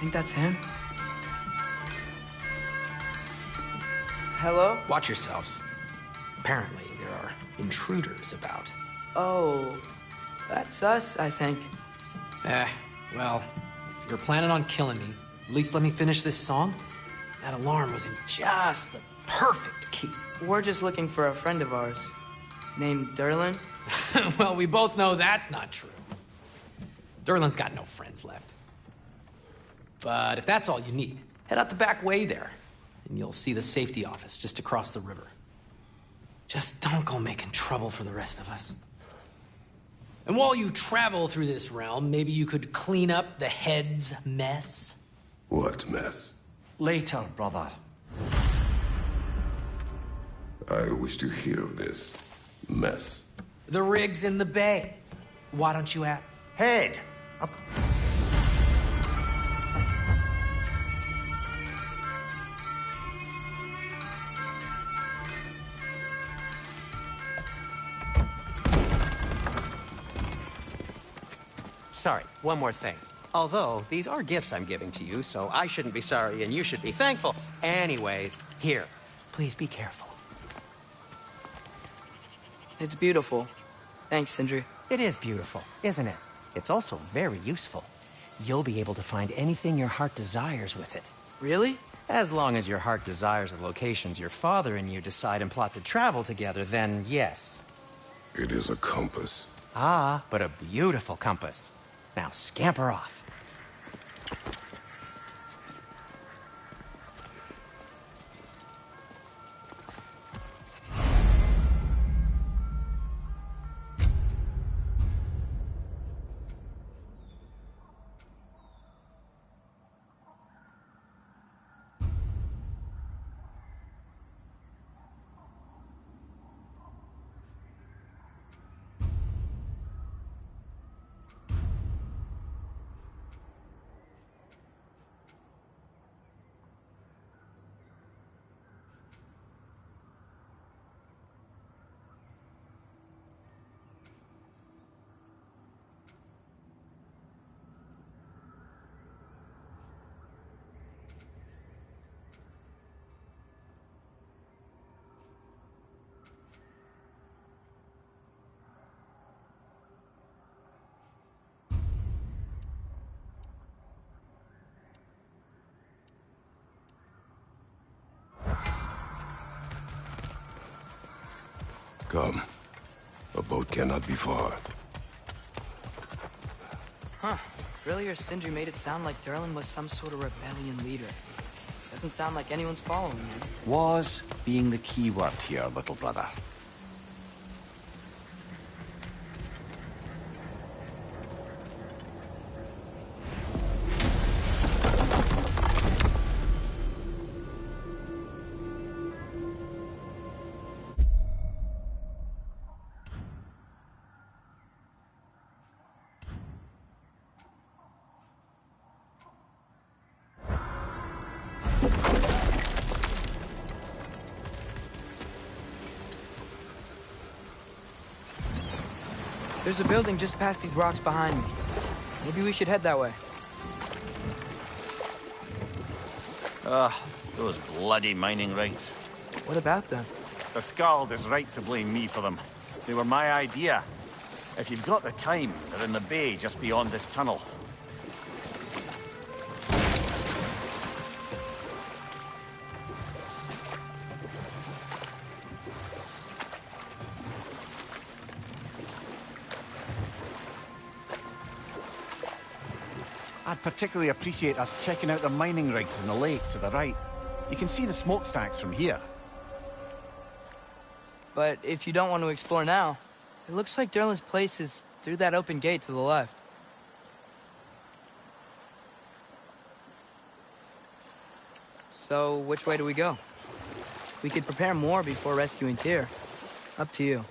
A: Think that's him? Hello?
H: Watch yourselves. Apparently, there are intruders about.
A: Oh, that's us, I think.
H: Well, if you're planning on killing me, at least let me finish this song. That alarm was in just the perfect key.
A: We're just looking for a friend of ours, named Derlin.
H: Well, we both know that's not true. Derlin's got no friends left. But if that's all you need, head out the back way there, and you'll see the safety office just across the river. Just don't go making trouble for the rest of us. And while you travel through this realm, maybe you could clean up the head's mess?
C: What mess?
D: Later, brother.
C: I wish to hear of this mess.
H: The rig's in the bay. Why don't you ask?
D: Head. sorry, one more thing. Although, these are gifts I'm giving to you, so I shouldn't be sorry and you should be thankful. Anyways, here, please be careful.
A: It's beautiful. Thanks, Sindri.
D: It is beautiful, isn't it? It's also very useful. You'll be able to find anything your heart desires with it.
A: Really?
D: As long as your heart desires the locations your father and you decide and plot to travel together, then yes.
C: It is a compass.
D: Ah, but a beautiful compass. Now scamper off.
C: Come. A boat cannot be far.
A: Huh. Earlier, Sindri made it sound like Durlin was some sort of rebellion leader. Doesn't sound like anyone's following him.
B: Was being the key word here, little brother.
A: There's a building just past these rocks behind me. Maybe we should head that way.
B: Those bloody mining rigs.
A: What about them?
B: The Skald is right to blame me for them. They were my idea. If you've got the time, they're in the bay just beyond this tunnel. I'd particularly appreciate us checking out the mining rigs in the lake to the right. You can see the smokestacks from here.
A: But if you don't want to explore now, it looks like Durlin's place is through that open gate to the left. So, which way do we go? We could prepare more before rescuing Tyr. Up to you.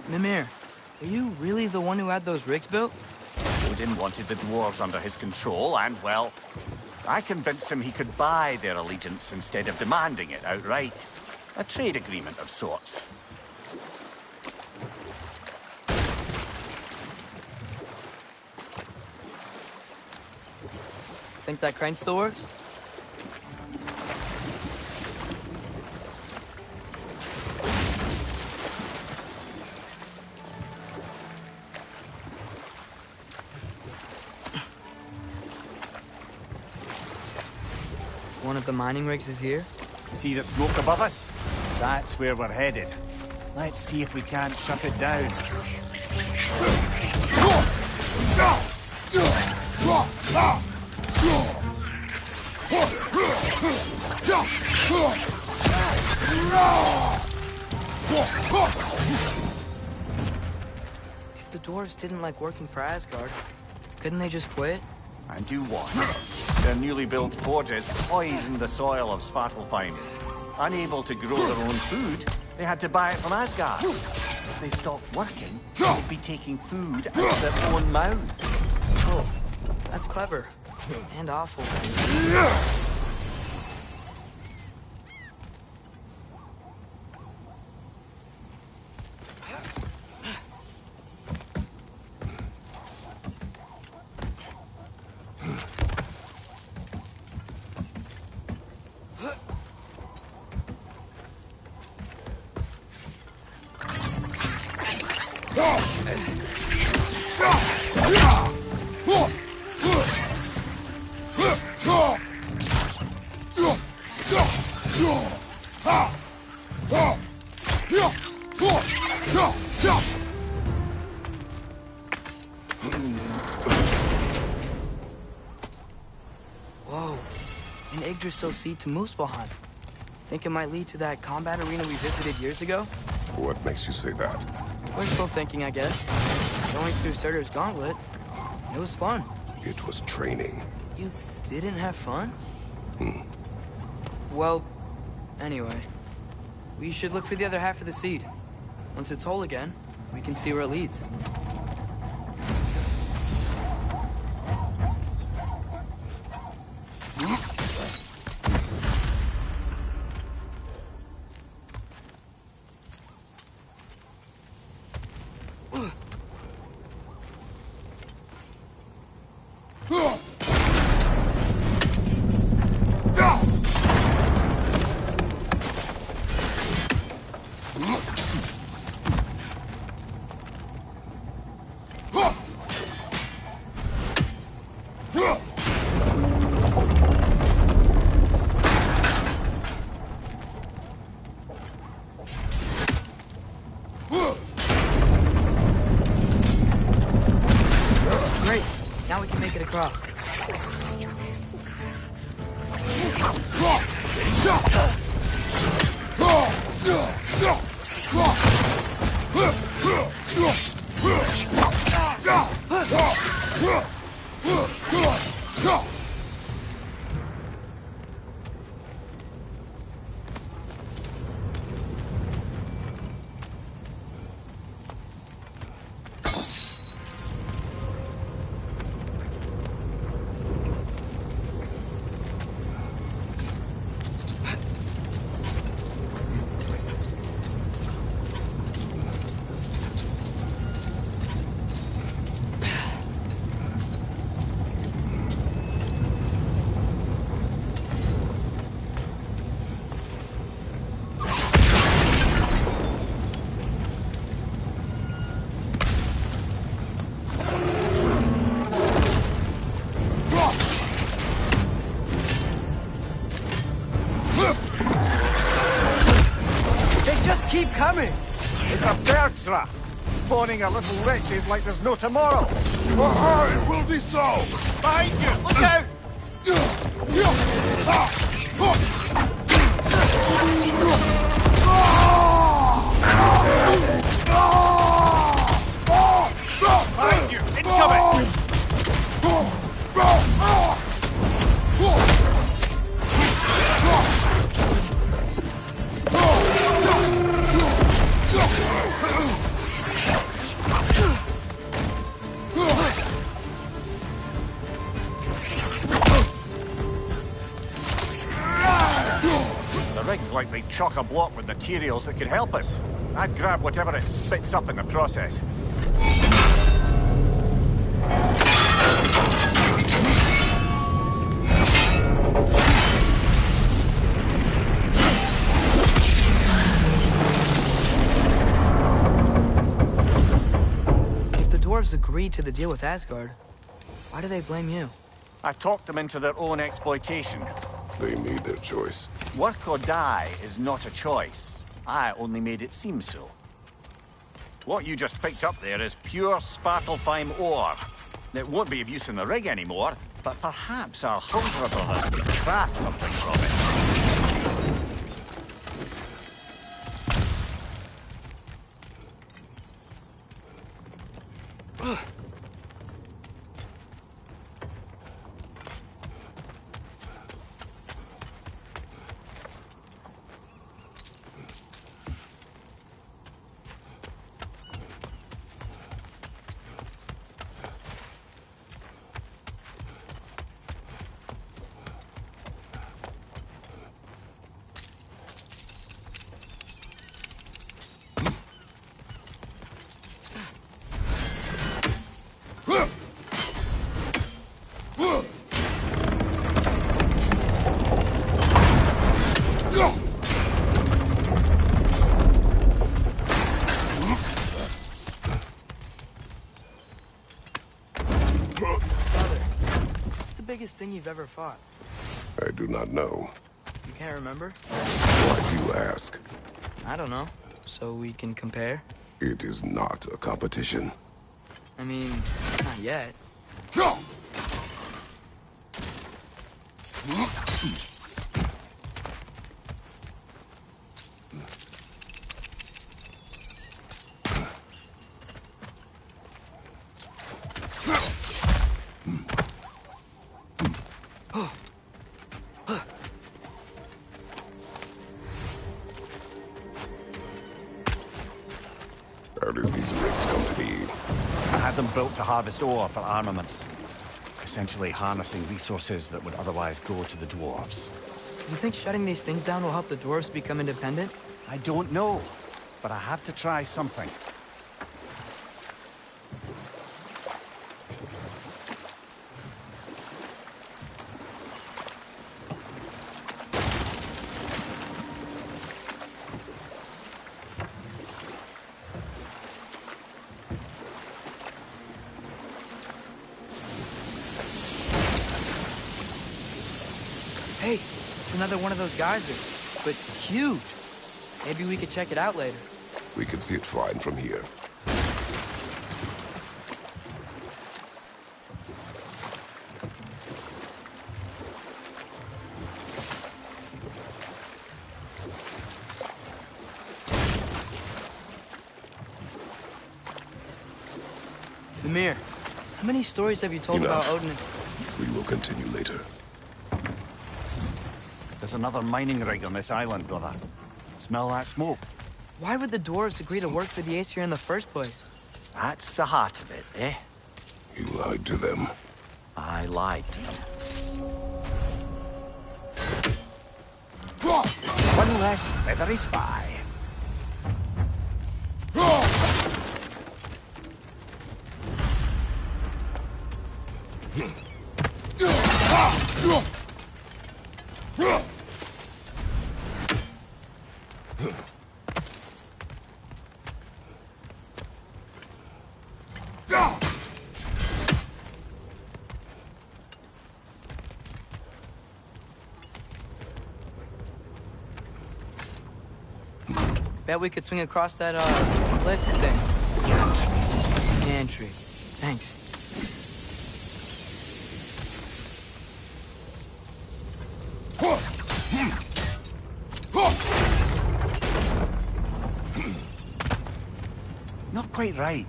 A: Mimir, are you really the one who had those rigs built?
B: Odin wanted the dwarves under his control, and, well, I convinced him he could buy their allegiance instead of demanding it outright. A trade agreement of sorts.
A: Think that crane still works? One of the mining rigs is here?
B: See the smoke above us? That's where we're headed. Let's see if we can't shut it down.
A: If the dwarves didn't like working for Asgard, couldn't they just quit?
B: And do what? Their newly built forges poisoned the soil of Svartalfheim. Unable to grow their own food, they had to buy it from Asgard. If they stopped working, they'd be taking food out of their own mouths.
A: Oh, that's clever. And awful. Whoa, an Yggdrasil seed to Muspelheim. Think it might lead to that combat arena we visited years ago?
C: What makes you say that?
A: Wishful thinking, I guess. Going through Surtur's gauntlet, it was fun.
C: It was training.
A: You didn't have fun? Well, anyway. We should look for the other half of the seed. Once it's whole again, we can see where it leads. Great. Now we can make it across. Keep coming!
B: It's a Bergsra! Spawning a little wretches like there's no tomorrow!
C: It will be so!
B: Behind you! Look out! Behind you! Incoming! The rig's like they chock-a-block with materials that could help us. I'd grab whatever it spits up in the process.
A: If the dwarves agreed to the deal with Asgard, why do they blame you?
B: I talked them into their own exploitation.
C: They made their choice.
B: Work or die is not a choice. I only made it seem so. What you just picked up there is pure Svartalfheim ore. It won't be of use in the rig anymore, but perhaps our Huldra brothers could craft something from it.
A: biggest thing you've ever fought?
C: I do not know.
A: You can't remember?
C: Why do you ask?
A: I don't know. So we can compare?
C: It is not a competition.
A: I mean, not yet.
C: How did these rigs come to be?
B: I had them built to harvest ore for armaments. Essentially harnessing resources that would otherwise go to the dwarves.
A: You think shutting these things down will help the dwarves become independent?
B: I don't know, but I have to try something.
A: Hey, it's another one of those geysers, but huge. Maybe we could check it out later.
C: We can see it fine from here.
A: Ymir, how many stories have you told
C: Enough.
A: about Odin?
C: We will continue later.
B: There's another mining rig on this island, brother. Smell that smoke?
A: Why would the dwarves agree to work for the Aesir in the first place?
B: That's the heart of it, eh?
C: You lied to them.
B: I lied to them. One less feathery spy.
A: Bet we could swing across that, cliff thing. Gantry. Thanks.
B: Not quite right.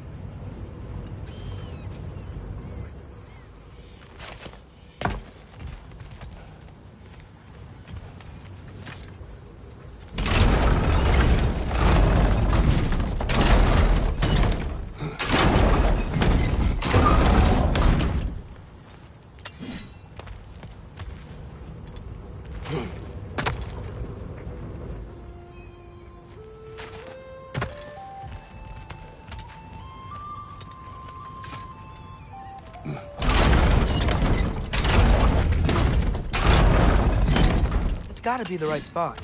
A: It's gotta be the right spot.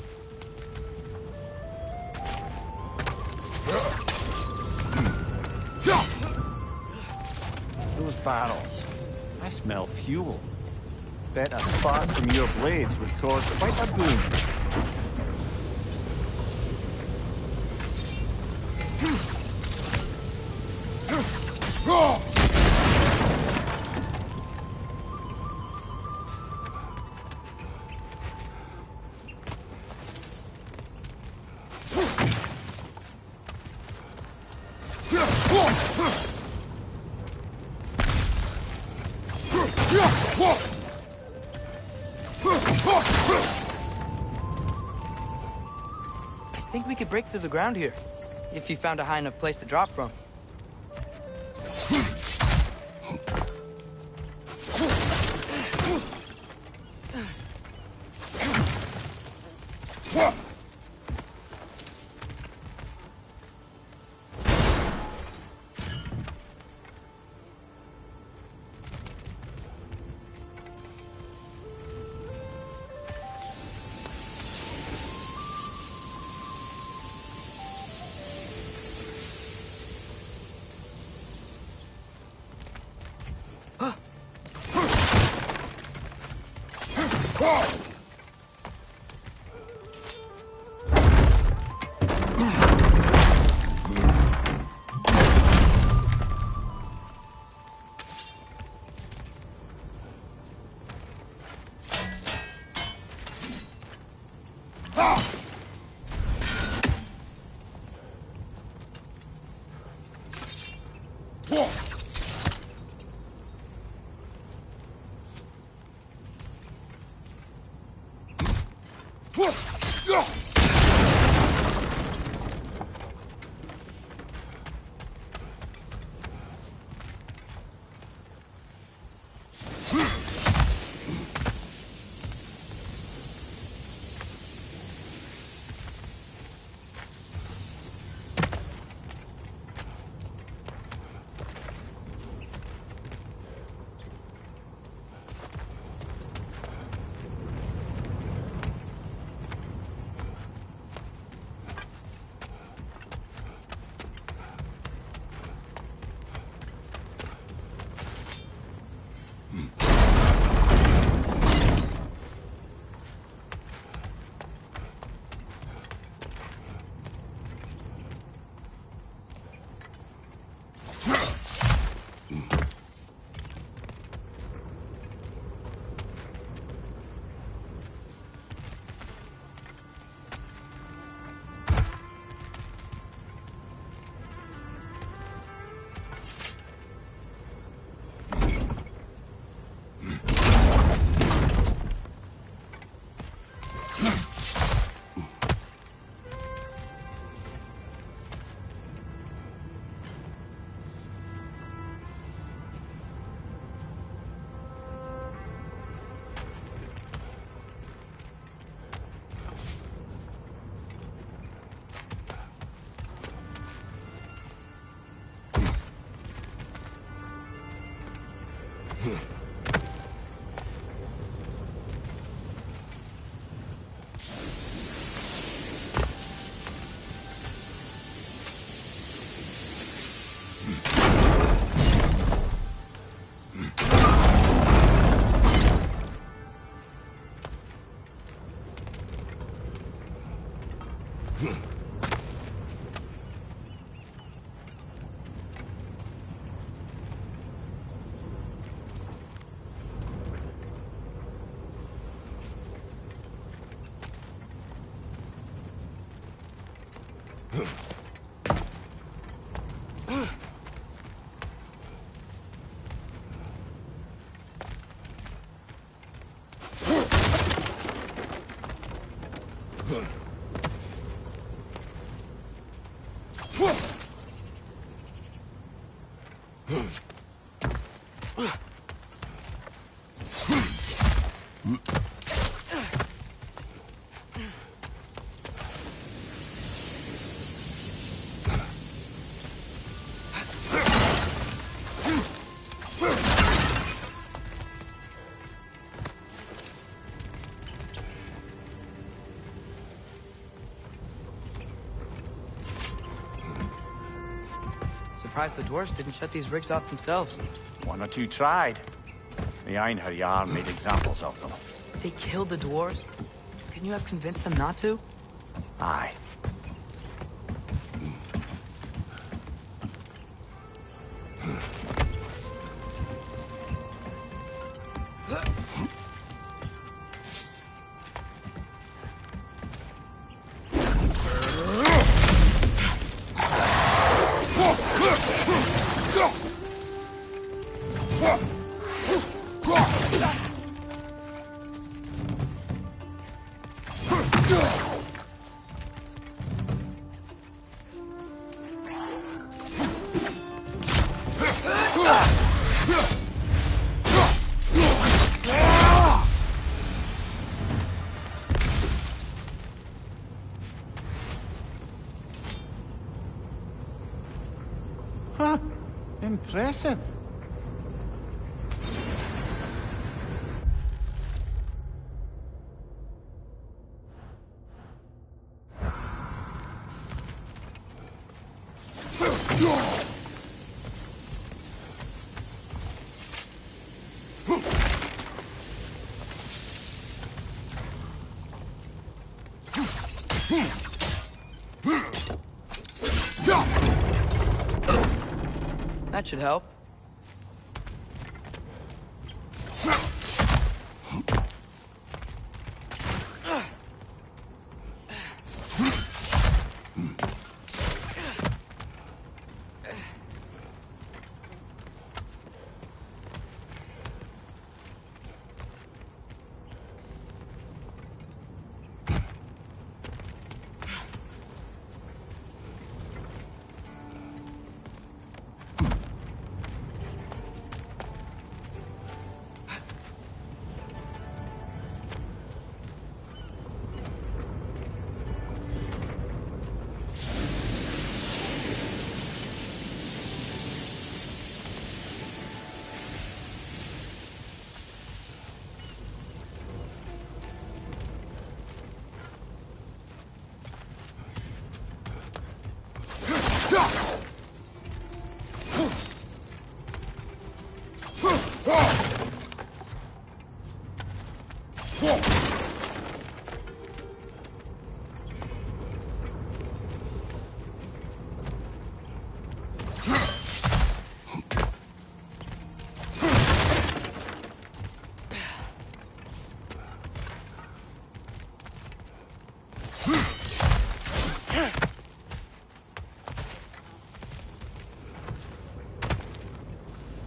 B: Those barrels. I smell fuel. Bet a spark from your blades would cause quite a boom.
A: I think we could break through the ground here, if you found a high enough place to drop from. Surprised the dwarves didn't shut these rigs off themselves.
B: One or two tried. The Einherjar made examples of them.
A: They killed the dwarves? Couldn't you have convinced them not to?
B: Aye. Huh. Impressive.
A: That should help.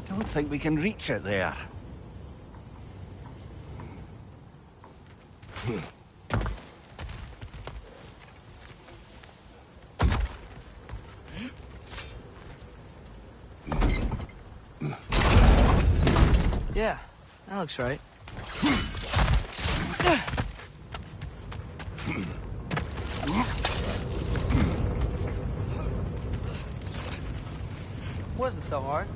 B: Don't think we can reach it there.
A: Yeah, that looks right. Wasn't so hard.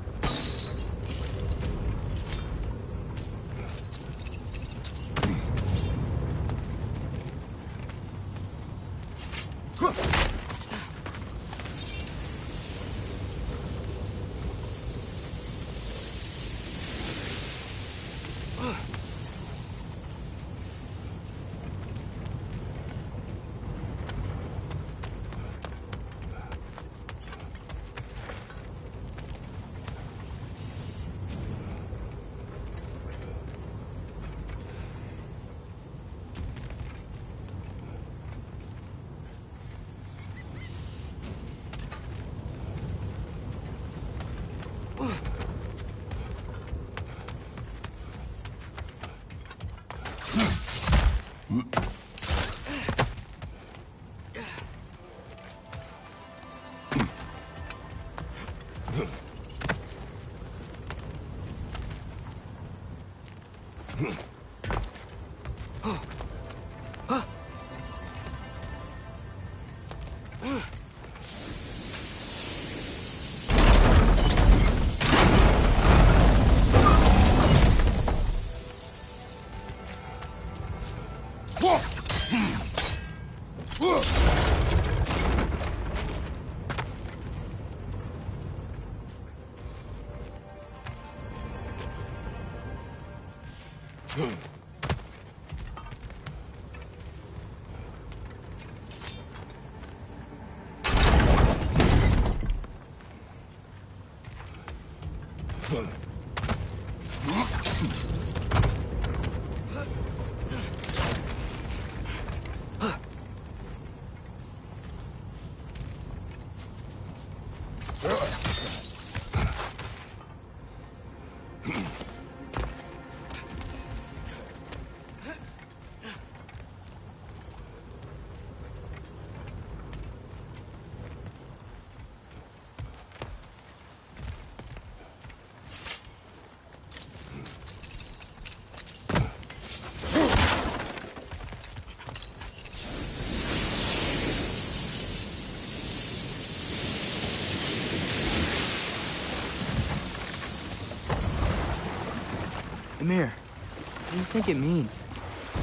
A: Amir, what do you think it means?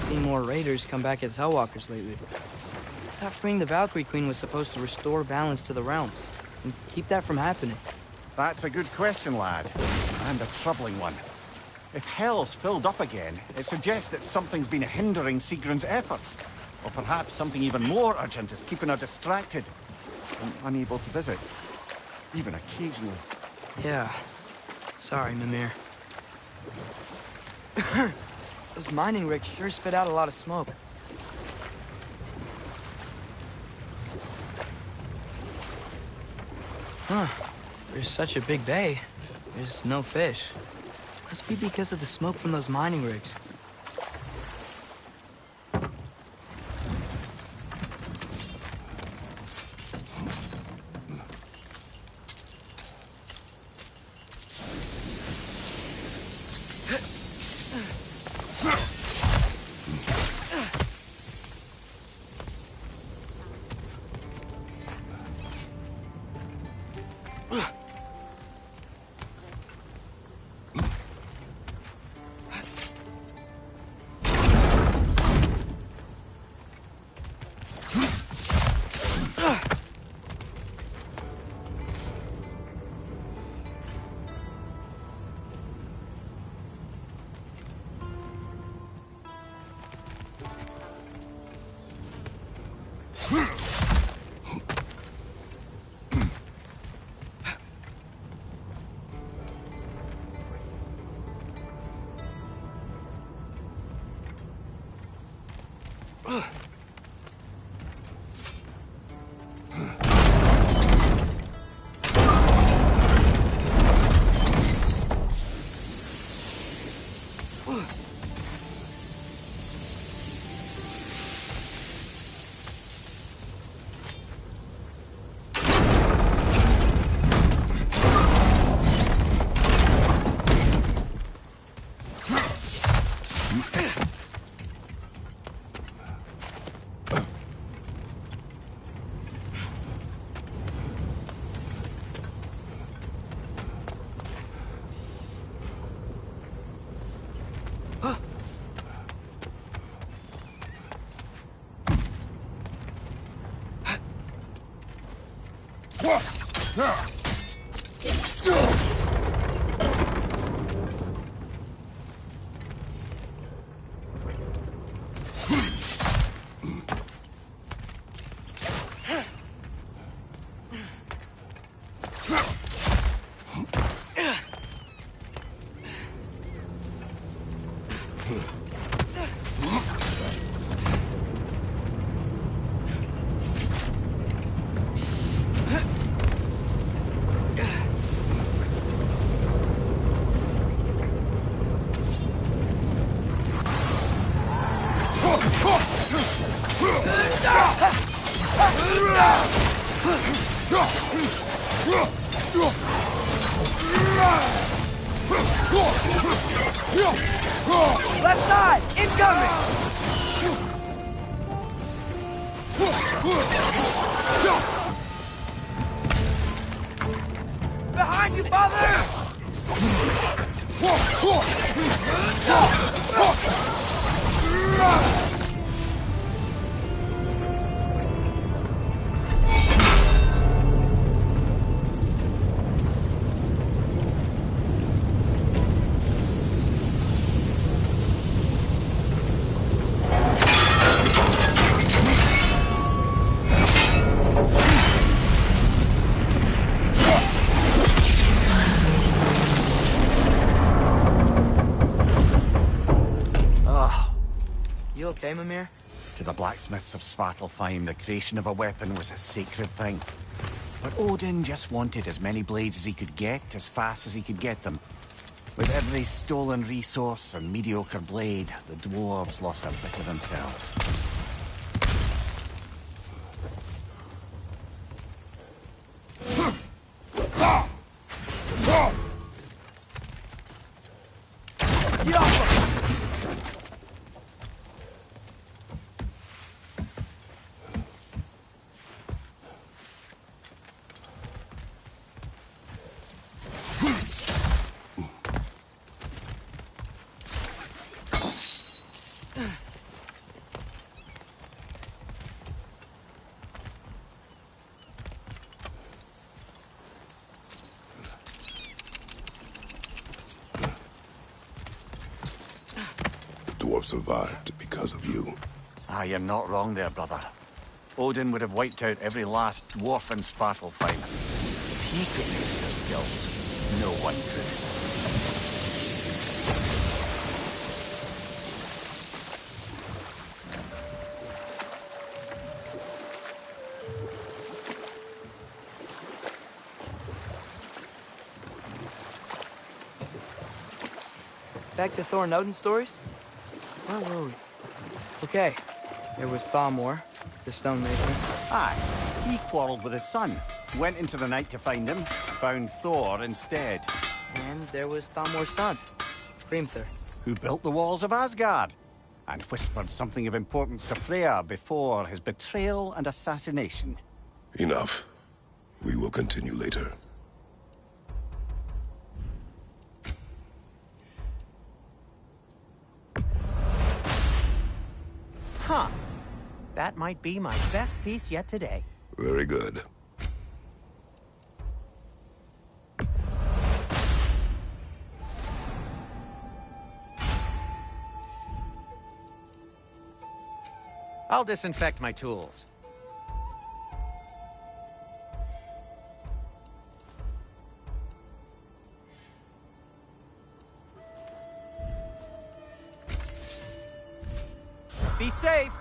A: Seeing more raiders come back as Hellwalkers lately. I thought freeing the Valkyrie Queen was supposed to restore balance to the realms and keep that from happening.
B: That's a good question, lad. And a troubling one. If Hell's filled up again, it suggests that something's been hindering Sigrun's efforts. Or perhaps something even more urgent is keeping her distracted and unable to visit. Even occasionally.
A: Yeah. Sorry, Mimir. Those mining rigs sure spit out a lot of smoke. Huh. There's such a big bay. There's no fish. Must be because of the smoke from those mining rigs. Left side! Incoming! Behind you, father! You okay, Mimir?
B: To the blacksmiths of Svartalfheim, the creation of a weapon was a sacred thing. But Odin just wanted as many blades as he could get, as fast as he could get them. With every stolen resource and mediocre blade, the dwarves lost a bit of themselves.
A: Get off him!
C: Dwarf survived because of you.
B: Ah, you're not wrong there, brother. Odin would have wiped out every last dwarf in Svartalfheim. If he could use his skills, no one could.
A: Back to Thor and Odin stories? Where were we? Okay, there was Thamor, the stonemason.
B: Aye, he quarreled with his son. Went into the night to find him, found Thor instead.
A: And there was Thamor's son, Hrimthur.
B: Who built the walls of Asgard, and whispered something of importance to Freya before his betrayal and assassination.
C: Enough. We will continue later.
D: Huh. That might be my best piece yet today.
C: Very good.
D: I'll disinfect my tools. Be safe!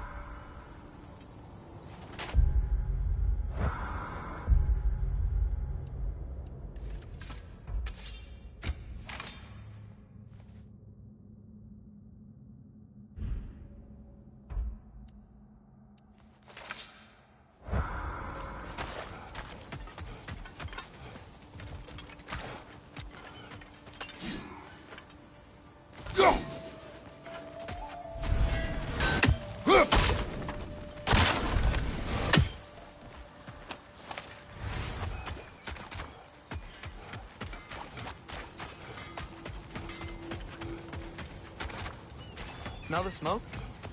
A: Smell the smoke?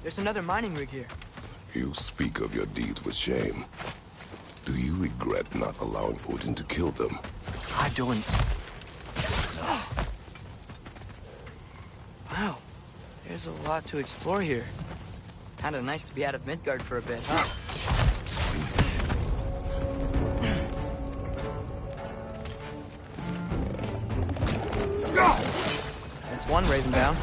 A: There's another mining rig here.
C: You speak of your deeds with shame. Do you regret not allowing Odin to kill them?
B: I don't...
A: Wow, there's a lot to explore here. Kinda nice to be out of Midgard for a bit, huh? That's one raven down.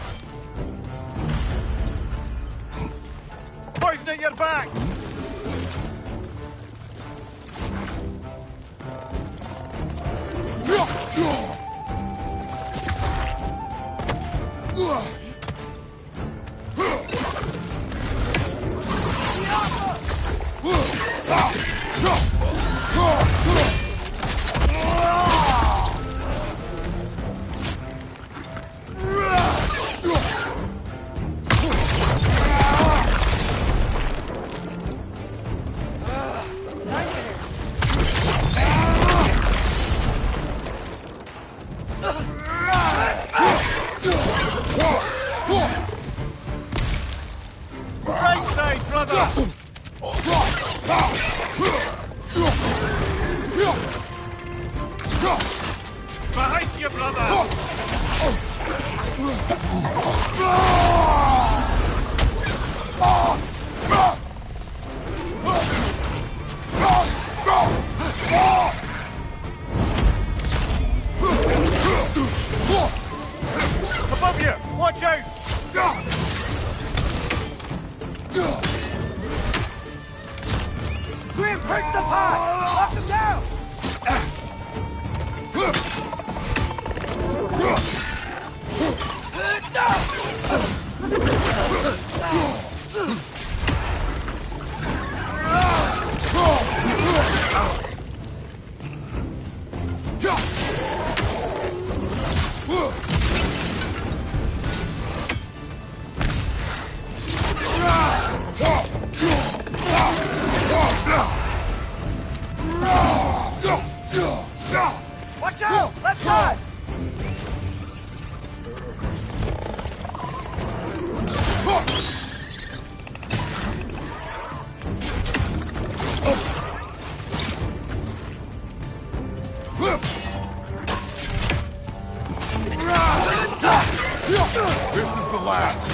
B: Poison at your back!
F: Behind you, brother! Above you! Watch out!
E: Grim, break the pot! Lock him down! Watch out! Left side!
F: This is the last!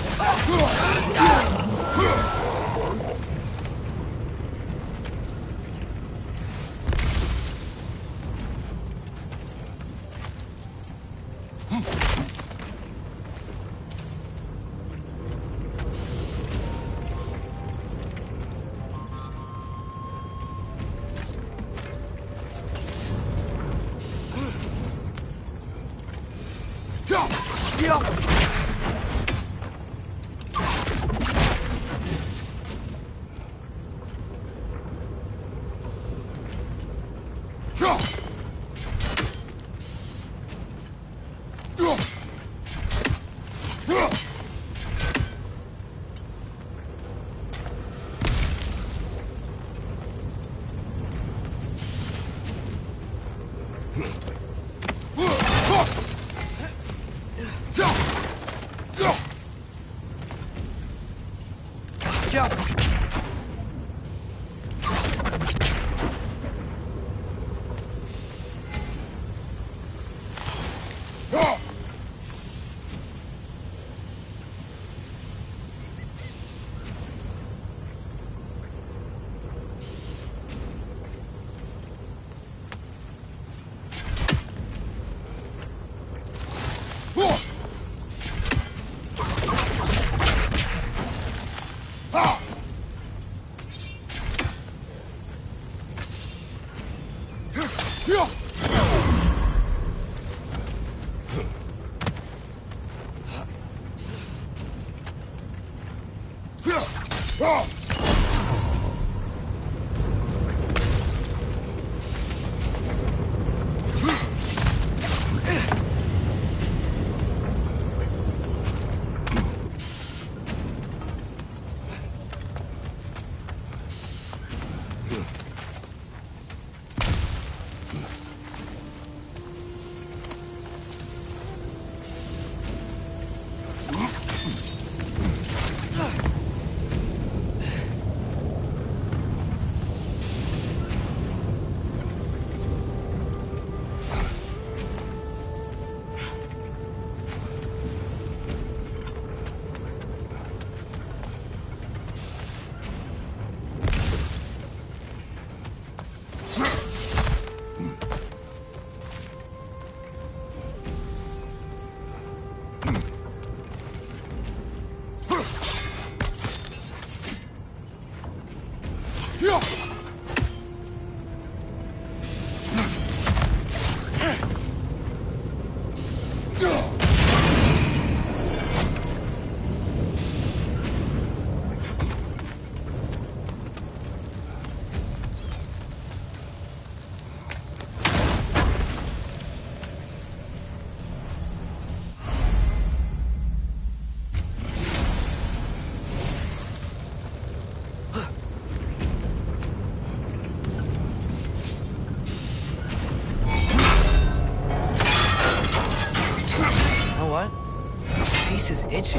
A: This is itchy.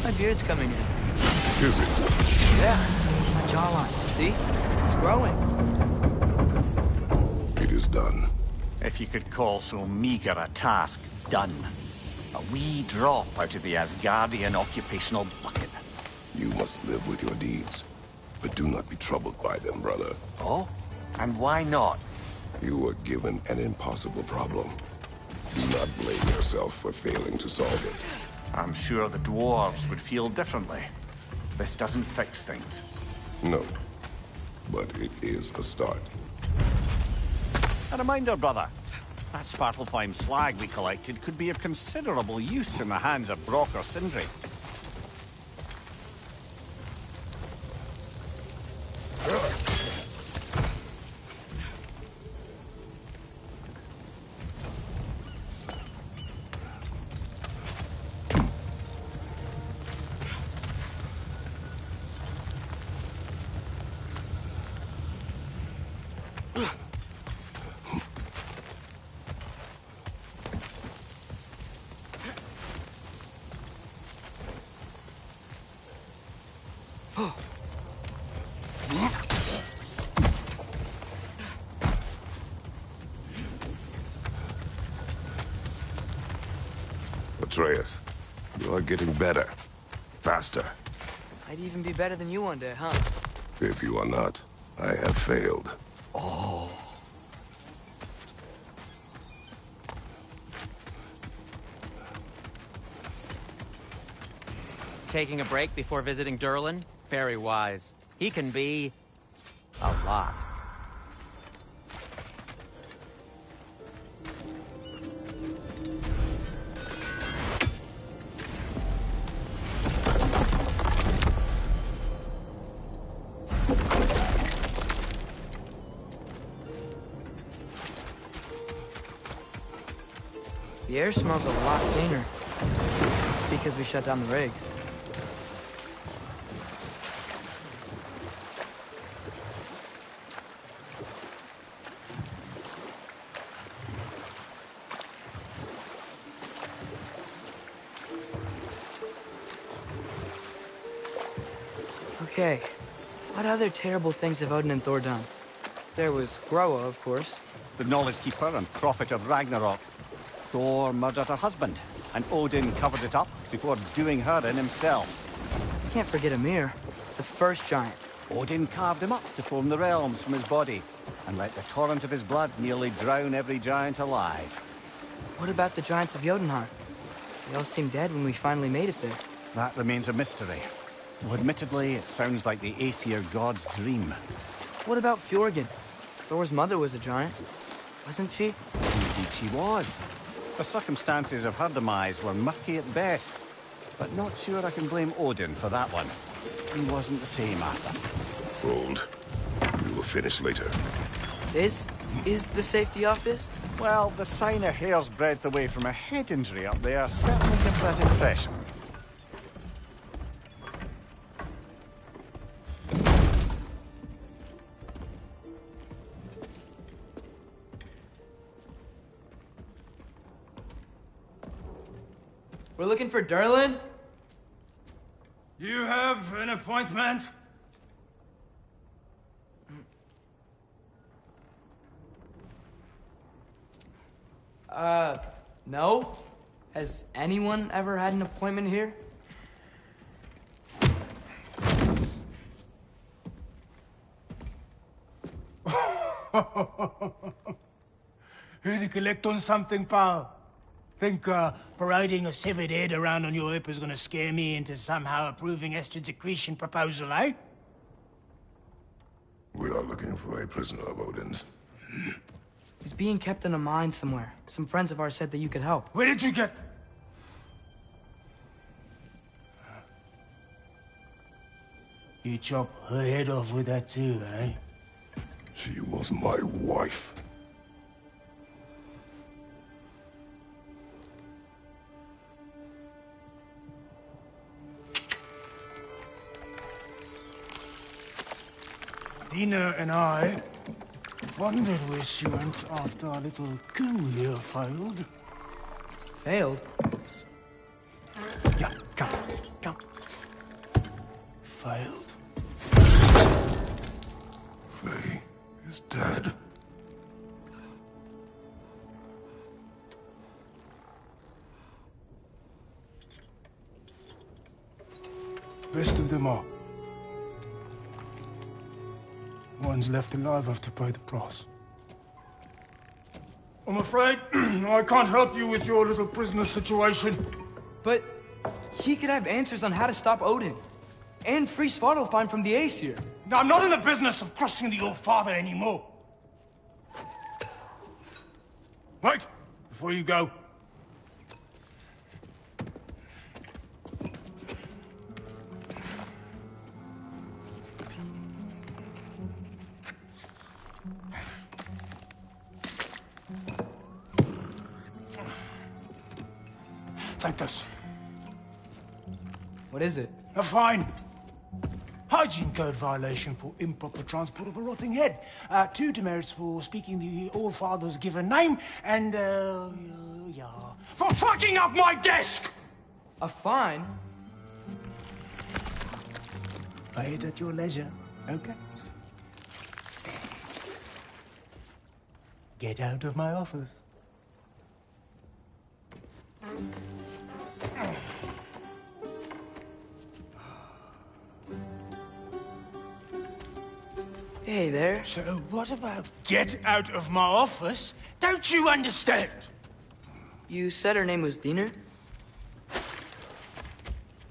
A: My beard's coming in.
C: Is it?
A: Yeah, my jawline. See? It's growing.
C: It is done.
B: If you could call so meager a task done. A wee drop out of the Asgardian occupational bucket.
C: You must live with your deeds, but do not be troubled by them, brother.
B: Oh? And why not?
C: You were given an impossible problem. Do not blame yourself for failing to solve it.
B: I'm sure the dwarves would feel differently. This doesn't fix things.
C: No, but it is a start.
B: A reminder, brother. That Svartalfheim slag we collected could be of considerable use in the hands of Brock or Sindri.
C: Atreus, you are getting better. Faster.
A: I'd even be better than you one day, huh?
C: If you are not, I have failed.
D: Taking a break before visiting Durlin? Very wise. He can be... a lot.
A: The air smells a lot cleaner. It's because we shut down the rigs. Okay, what other terrible things have Odin and Thor done? There was Groa, of course.
B: The Knowledge Keeper and prophet of Ragnarok. Thor murdered her husband, and Odin covered it up before doing her in himself.
A: Can't forget Ymir, the first giant.
B: Odin carved him up to form the realms from his body, and let the torrent of his blood nearly drown every giant alive.
A: What about the giants of Jotunheim? They all seemed dead when we finally made it there.
B: That remains a mystery. Though admittedly, it sounds like the Aesir god's dream.
A: What about Fjorgyn? Thor's mother was a giant, wasn't she?
B: Indeed she was. The circumstances of her demise were murky at best, but not sure I can blame Odin for that one. He wasn't the same after.
C: Hold. We will finish later.
A: This is the safety office?
B: Well, the sign a hair's breadth away from a head injury up there certainly gives that impression.
A: We're looking for Durlin?
I: You have an appointment?
A: No. Has anyone ever had an appointment here?
I: Here to collect on something, pal? Think parading a severed head around on your hip is gonna scare me into somehow approving Esther's accretion proposal, eh?
C: We are looking for a prisoner of Odin's.
A: He's being kept in a mine somewhere. Some friends of ours said that you could help.
I: Where did you get... You chop her head off with that too, eh?
C: She was my wife.
I: Dina and I wondered where she went after our little coup here failed.
A: Failed?
I: Yeah, come, come. Failed.
C: Faye is dead.
I: rest of them are. One's left alive have to pay the price. I'm afraid I can't help you with your little prisoner situation.
A: But he could have answers on how to stop Odin. And free Svartalfheim from the Aesir.
I: Now, I'm not in the business of crossing the old father anymore. Wait, before you go. Take this.
A: What is it?
I: A fine. Hygiene code violation for improper transport of a rotting head. 2 demerits for speaking the All-Father's given name, and, yeah. For fucking up my desk!
A: A fine?
I: Pay it at your leisure, okay? Get out of my office.
A: Hey there.
I: So what about get out of my office? Don't you understand?
A: You said her name was Diener?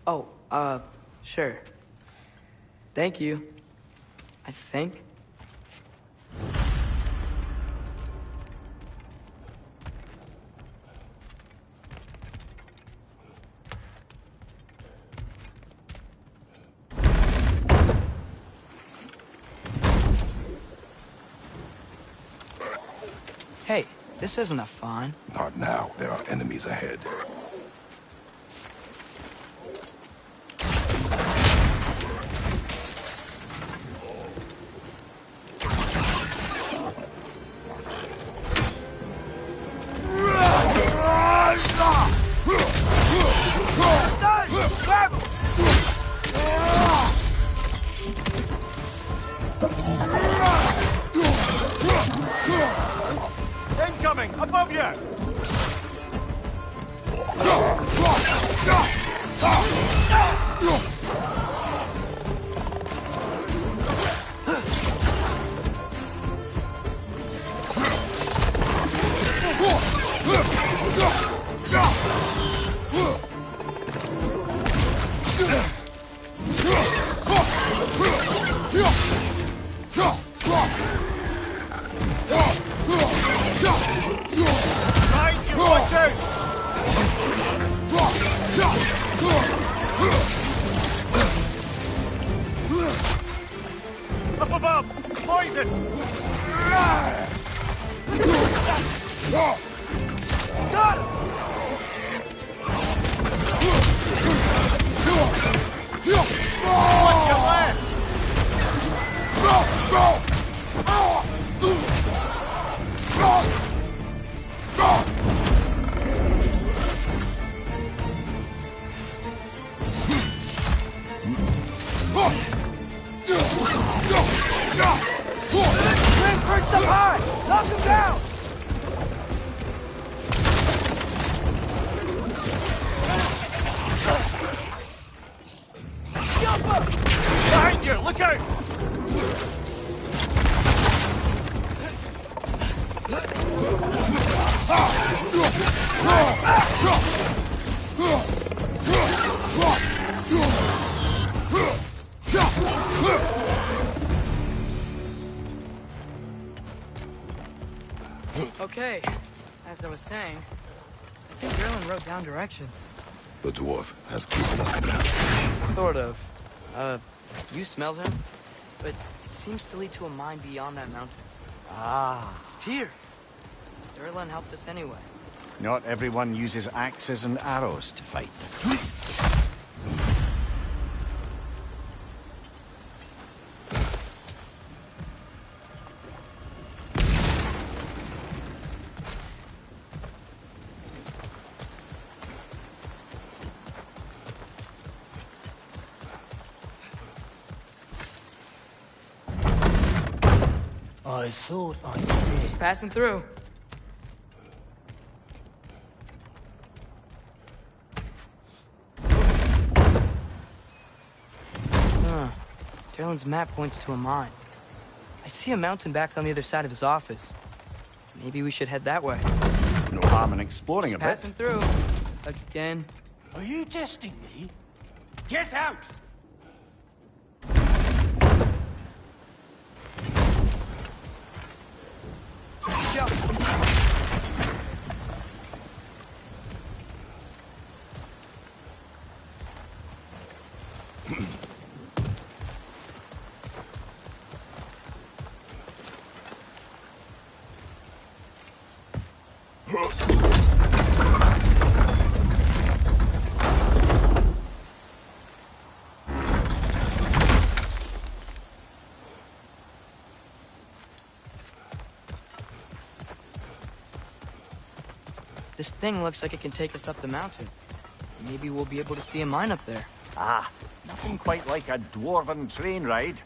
A: Oh, sure. Thank you. I think. Hey, this isn't a fine.
C: Not now. There are enemies ahead.
B: Incoming! Above you! Guys, you watch out! Up above! Poison!
A: Got him!
B: Watch your left!
A: Perched up high! Knock him down! Jump up!
B: Behind you! Look out!
A: Okay, as I was saying, I think Erlen wrote down directions.
C: The dwarf has given us a map.
A: Sort of. You smelled him? But it seems to lead to a mine beyond that mountain.
B: Ah.
A: Tyr! Erlen helped us anyway.
B: Not everyone uses axes and arrows to fight.
I: I thought I'd see.
A: Just passing through. Drellin's map points to a mine. I see a mountain back on the other side of his office. Maybe we should head that way.
B: No harm in exploring
A: Just
B: a bit.
A: passing through. Again.
I: Are you testing me?
F: Get out!
A: This thing looks like it can take us up the mountain. Maybe we'll be able to see a mine up there.
B: Ah, nothing quite like a dwarven train ride.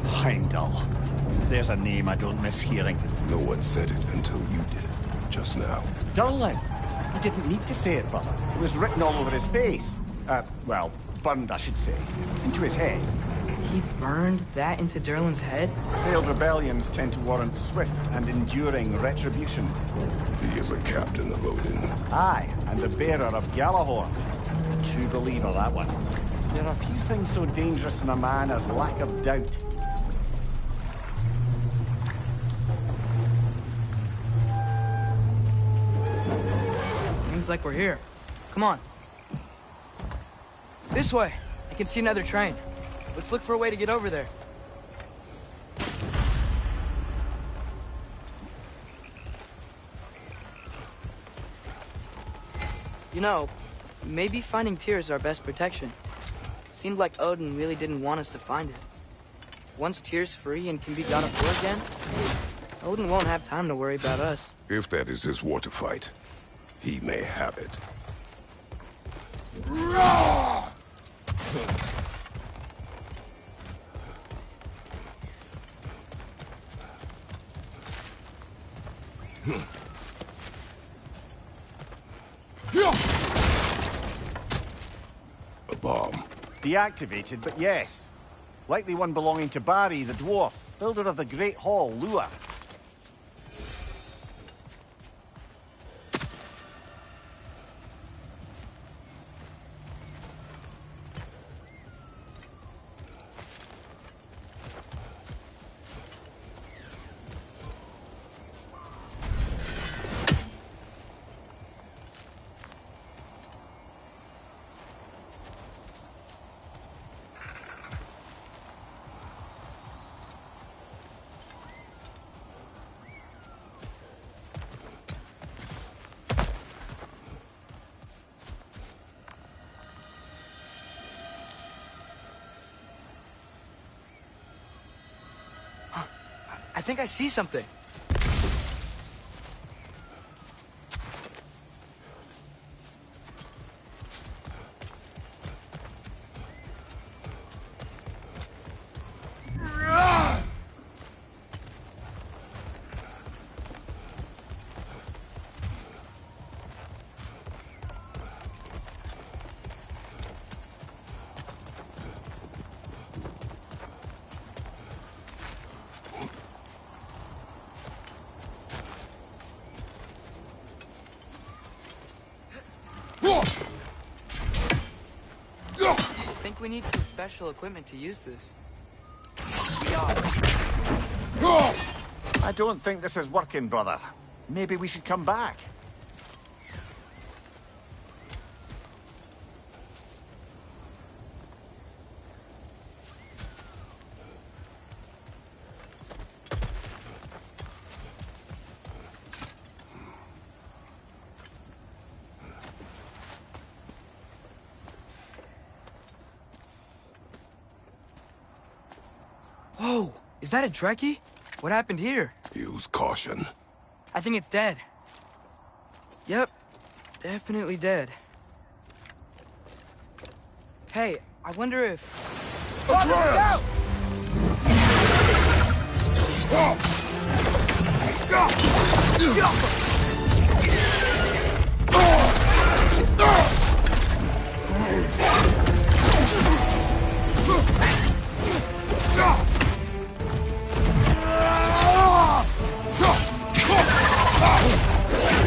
B: Heimdall. There's a name I don't miss hearing.
C: No one said it until you did, just now.
B: Durlin. He didn't need to say it, brother. It was written all over his face. Well, burned, I should say. Into his head.
A: He burned that into Durlin's head?
B: Failed rebellions tend to warrant swift and enduring retribution.
C: He is a captain of Odin.
B: Aye, and the bearer of Galahorn. True believer, that one. There are few things so dangerous in a man as lack of doubt.
A: Seems like we're here. Come on. This way. I can see another train. Let's look for a way to get over there. You know, maybe finding Tyr is our best protection. Seemed like Odin really didn't want us to find it. Once Tyr's free and can be god of war again, Odin won't have time to worry about us.
C: If that is his war to fight, he may have it. A bomb.
B: Deactivated, but yes. Likely one belonging to Barry, the dwarf, builder of the Great Hall, Lua.
A: I think I see something. I think we need some special equipment to use this.
B: I don't think this is working, brother. Maybe we should come back.
A: Whoa, is that a Trekkie? What happened here?
C: Use caution.
A: I think it's dead. Yep, definitely dead. Hey, I wonder if...
F: Atreus!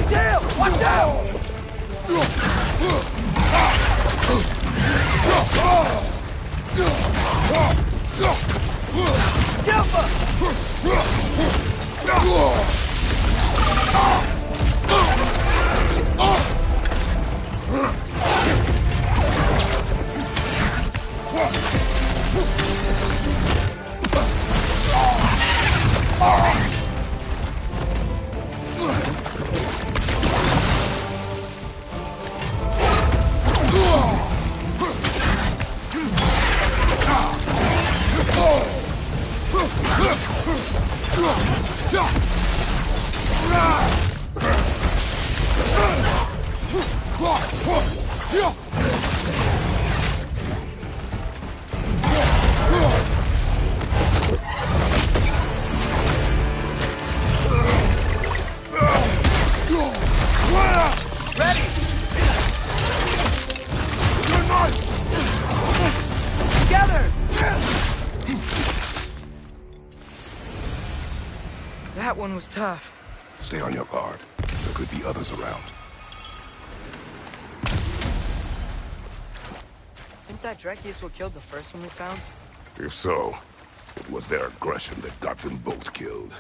A: Dale, watch out! That one was tough.
C: Stay on your guard. There could be others around.
A: Think that Trekkie is what killed the first one we found?
C: If so, it was their aggression that got them both killed.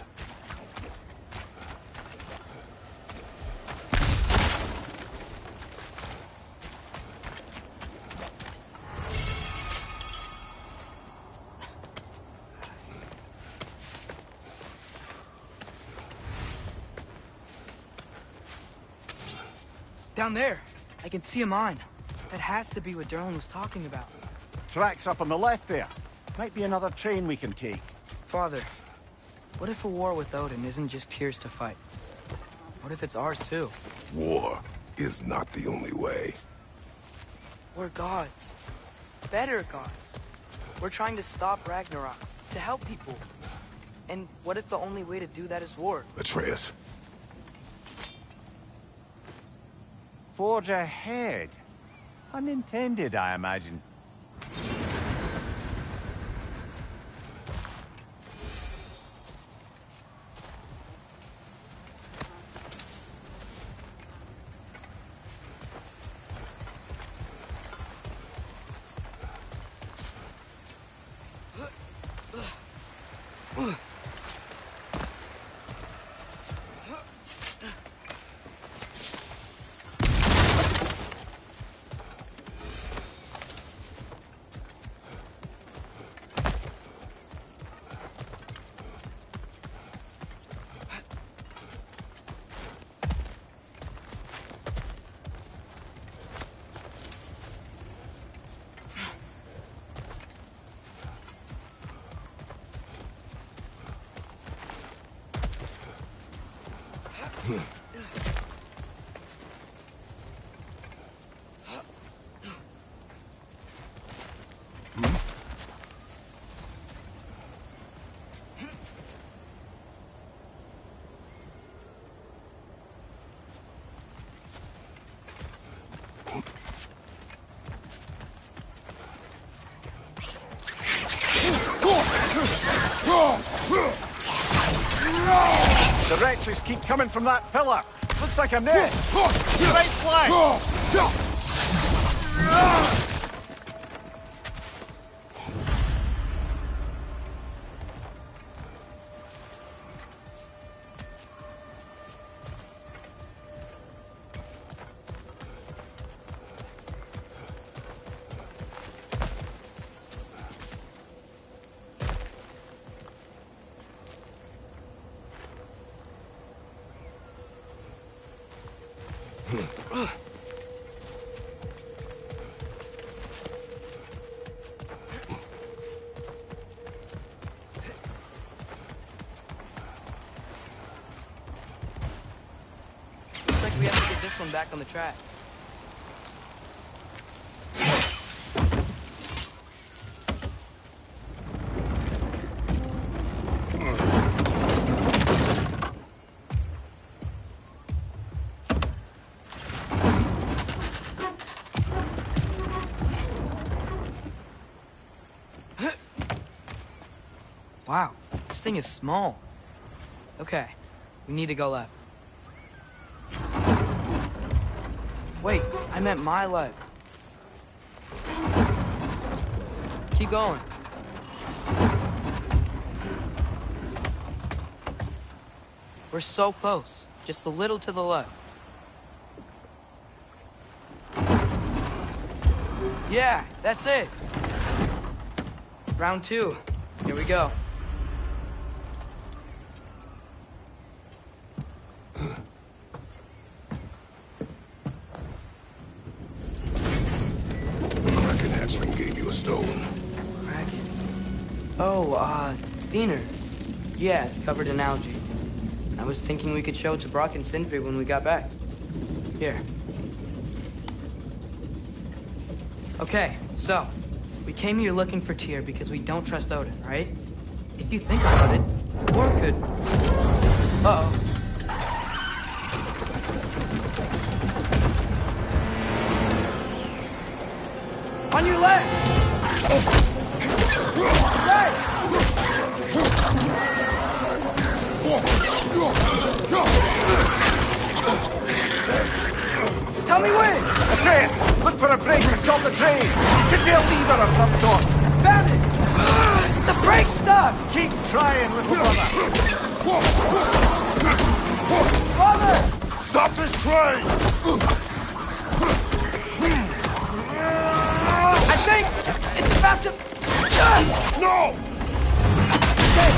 A: Down there, I can see a mine. That has to be what Derlin was talking about.
B: Tracks up on the left there. Might be another train we can take.
A: Father, what if a war with Odin isn't just tears to fight? What if it's ours too?
C: War is not the only way.
A: We're gods. Better gods. We're trying to stop Ragnarok, to help people. And what if the only way to do that is war?
C: Atreus.
B: Forge ahead. Unintended, I imagine. The wretches keep coming from that pillar. Looks like a net. Right flank.
A: next one back on the track. Wow, this thing is small. Okay, we need to go left. Wait, I meant my left. Keep going. We're so close, just a little to the left. Yeah, that's it. Round 2. Here we go.
C: Kraken hatchling gave you a stone.
A: Kraken. Oh, Diener. Yeah, it's covered in algae. I was thinking we could show it to Brock and Sindri when we got back. Here. Okay, so, we came here looking for Tyr because we don't trust Odin, right? If you think about it, War could... Uh-oh. On your left! Right! Tell me when!
B: Atreus! Look for a brake to stop the train! Should be a lever of some sort!
A: Found it! The brake's stuck!
B: Keep trying, little brother!
A: Father!
F: Stop this train!
A: I think it's about to...
F: No!
A: Shit!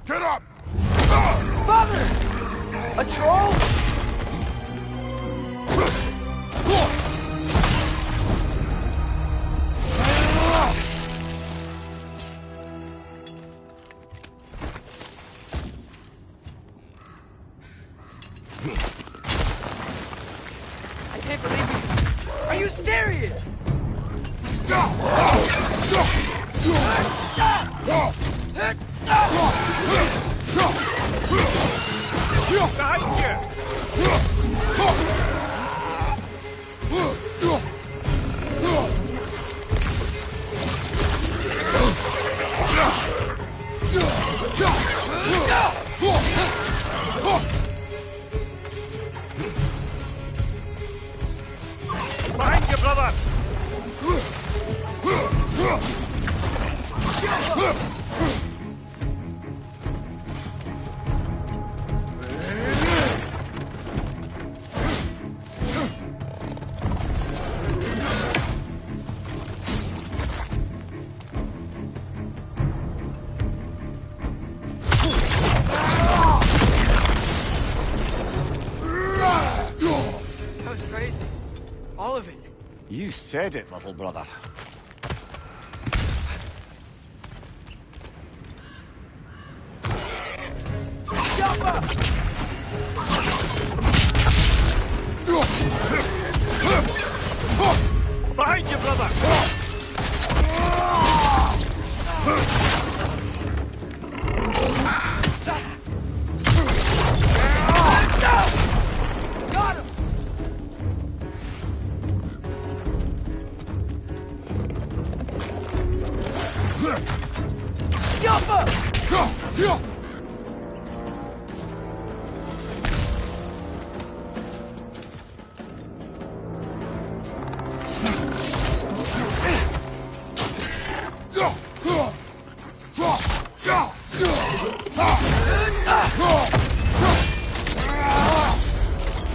F: Get up!
A: Father! A troll? I can't believe you... Are you serious?
B: Behind you, brother!
A: That was crazy. All of it.
B: You said it, little brother. Behind you, brother!
A: Got him! Yoppa!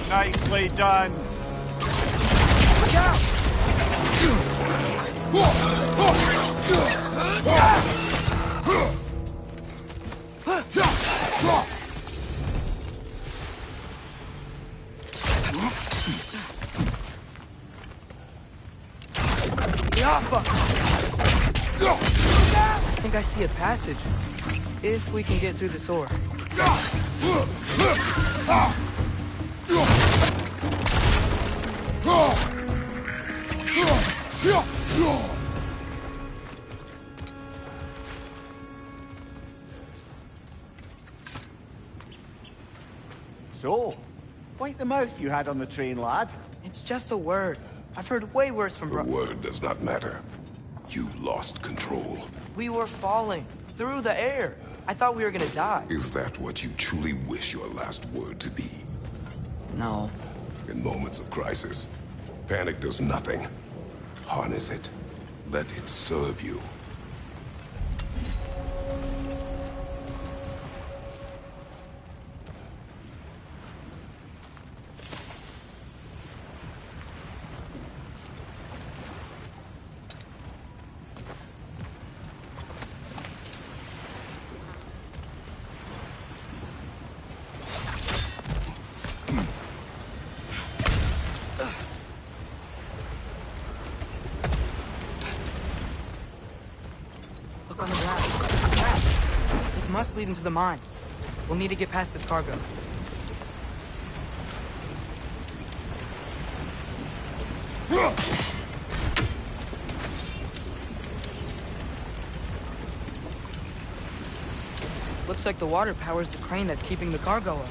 B: Nicely done.
A: Look out! I think I see a passage. If we can get through this door.
B: So, wipe the mouth you had on the train, lad.
A: It's just a word. I've heard way worse from
C: The word does not matter. You lost control.
A: We were falling through the air. I thought we were gonna die.
C: Is that what you truly wish your last word to be?
A: No.
C: In moments of crisis, panic does nothing. Harness it. Let it serve you.
A: Look on the ground. This must lead into the mine. We'll need to get past this cargo. Looks like the water powers the crane that's keeping the cargo up.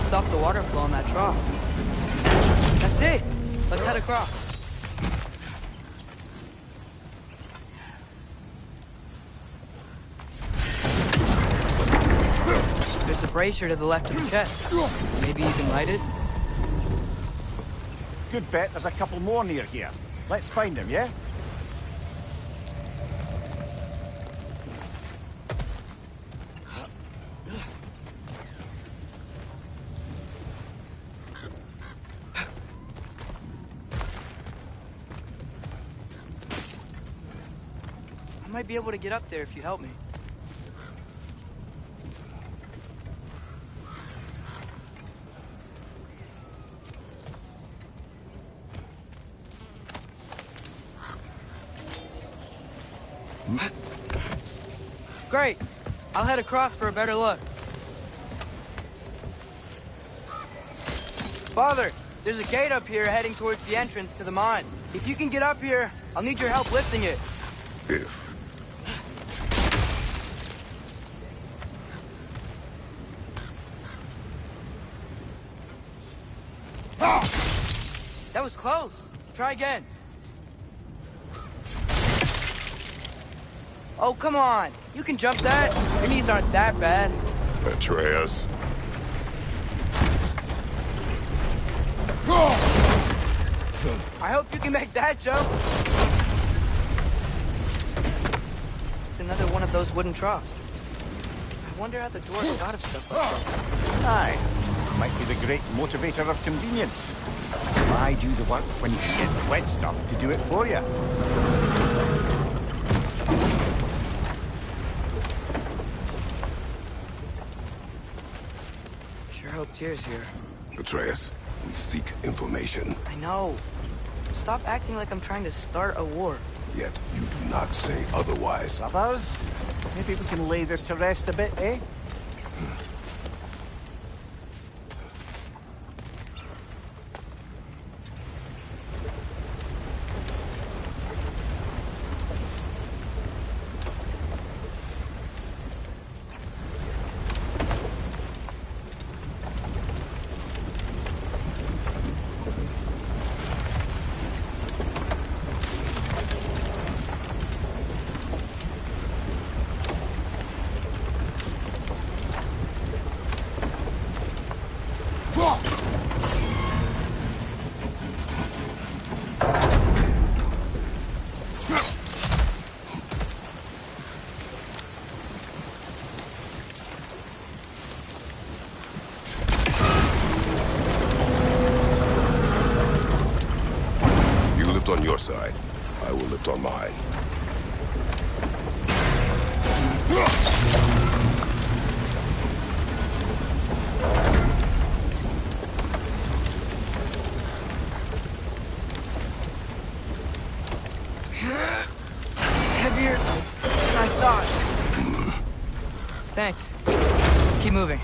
A: Stop the water flow in that trough. That's it! Let's head across. There's a brazier to the left of the chest. Maybe you can light it?
B: Good bet there's a couple more near here. Let's find them, yeah?
A: I might be able to get up there if you help me. Great. I'll head across for a better look. Father, there's a gate up here heading towards the entrance to the mine. If you can get up here, I'll need your help lifting it.
C: If.
A: That was close. Try again. Oh, come on. You can jump that. Your knees aren't that bad.
C: Atreus.
A: I hope you can make that jump. It's another one of those wooden troughs. wonder how the dwarves got of stuff like that.
B: Aye. Might be the great motivator of convenience. Why do the work when you can get the wet stuff to do it for you?
A: Sure hope Tyr's here.
C: Atreus, we seek information.
A: I know. Stop acting like I'm trying to start a war.
C: Yet you do not say otherwise.
B: Brothers, maybe we can lay this to rest a bit, eh?
C: On your side, I will lift on mine.
A: Heavier than I thought. Thanks. Keep moving.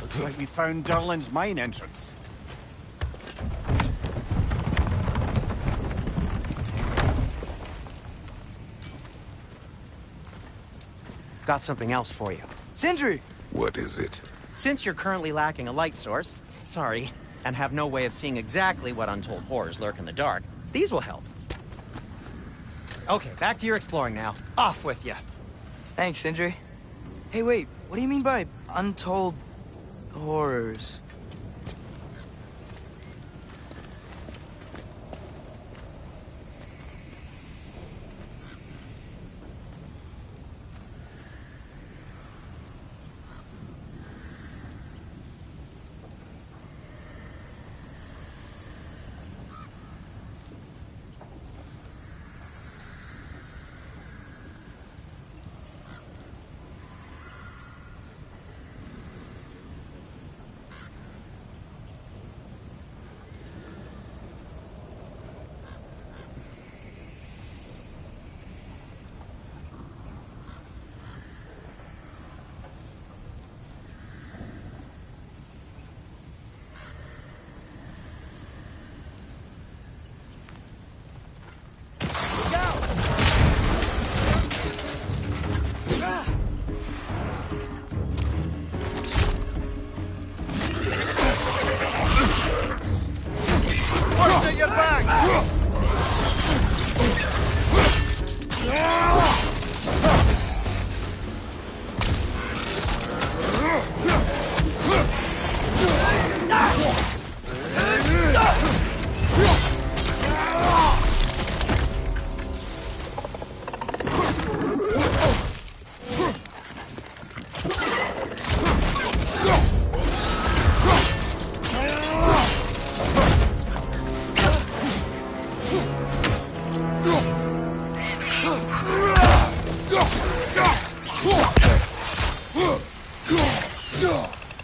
B: Looks like we found Durlin's mine entrance.
D: Got something else for you.
A: Sindri!
C: What is it?
D: Since you're currently lacking a light source, sorry, and have no way of seeing exactly what untold horrors lurk in the dark, these will help. Okay, back to your exploring now. Off with you.
A: Thanks, Sindri. Hey, wait, what do you mean by untold horrors?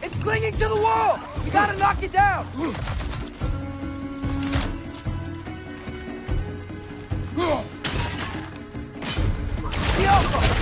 A: It's clinging to the wall! We gotta knock it down! The alpha!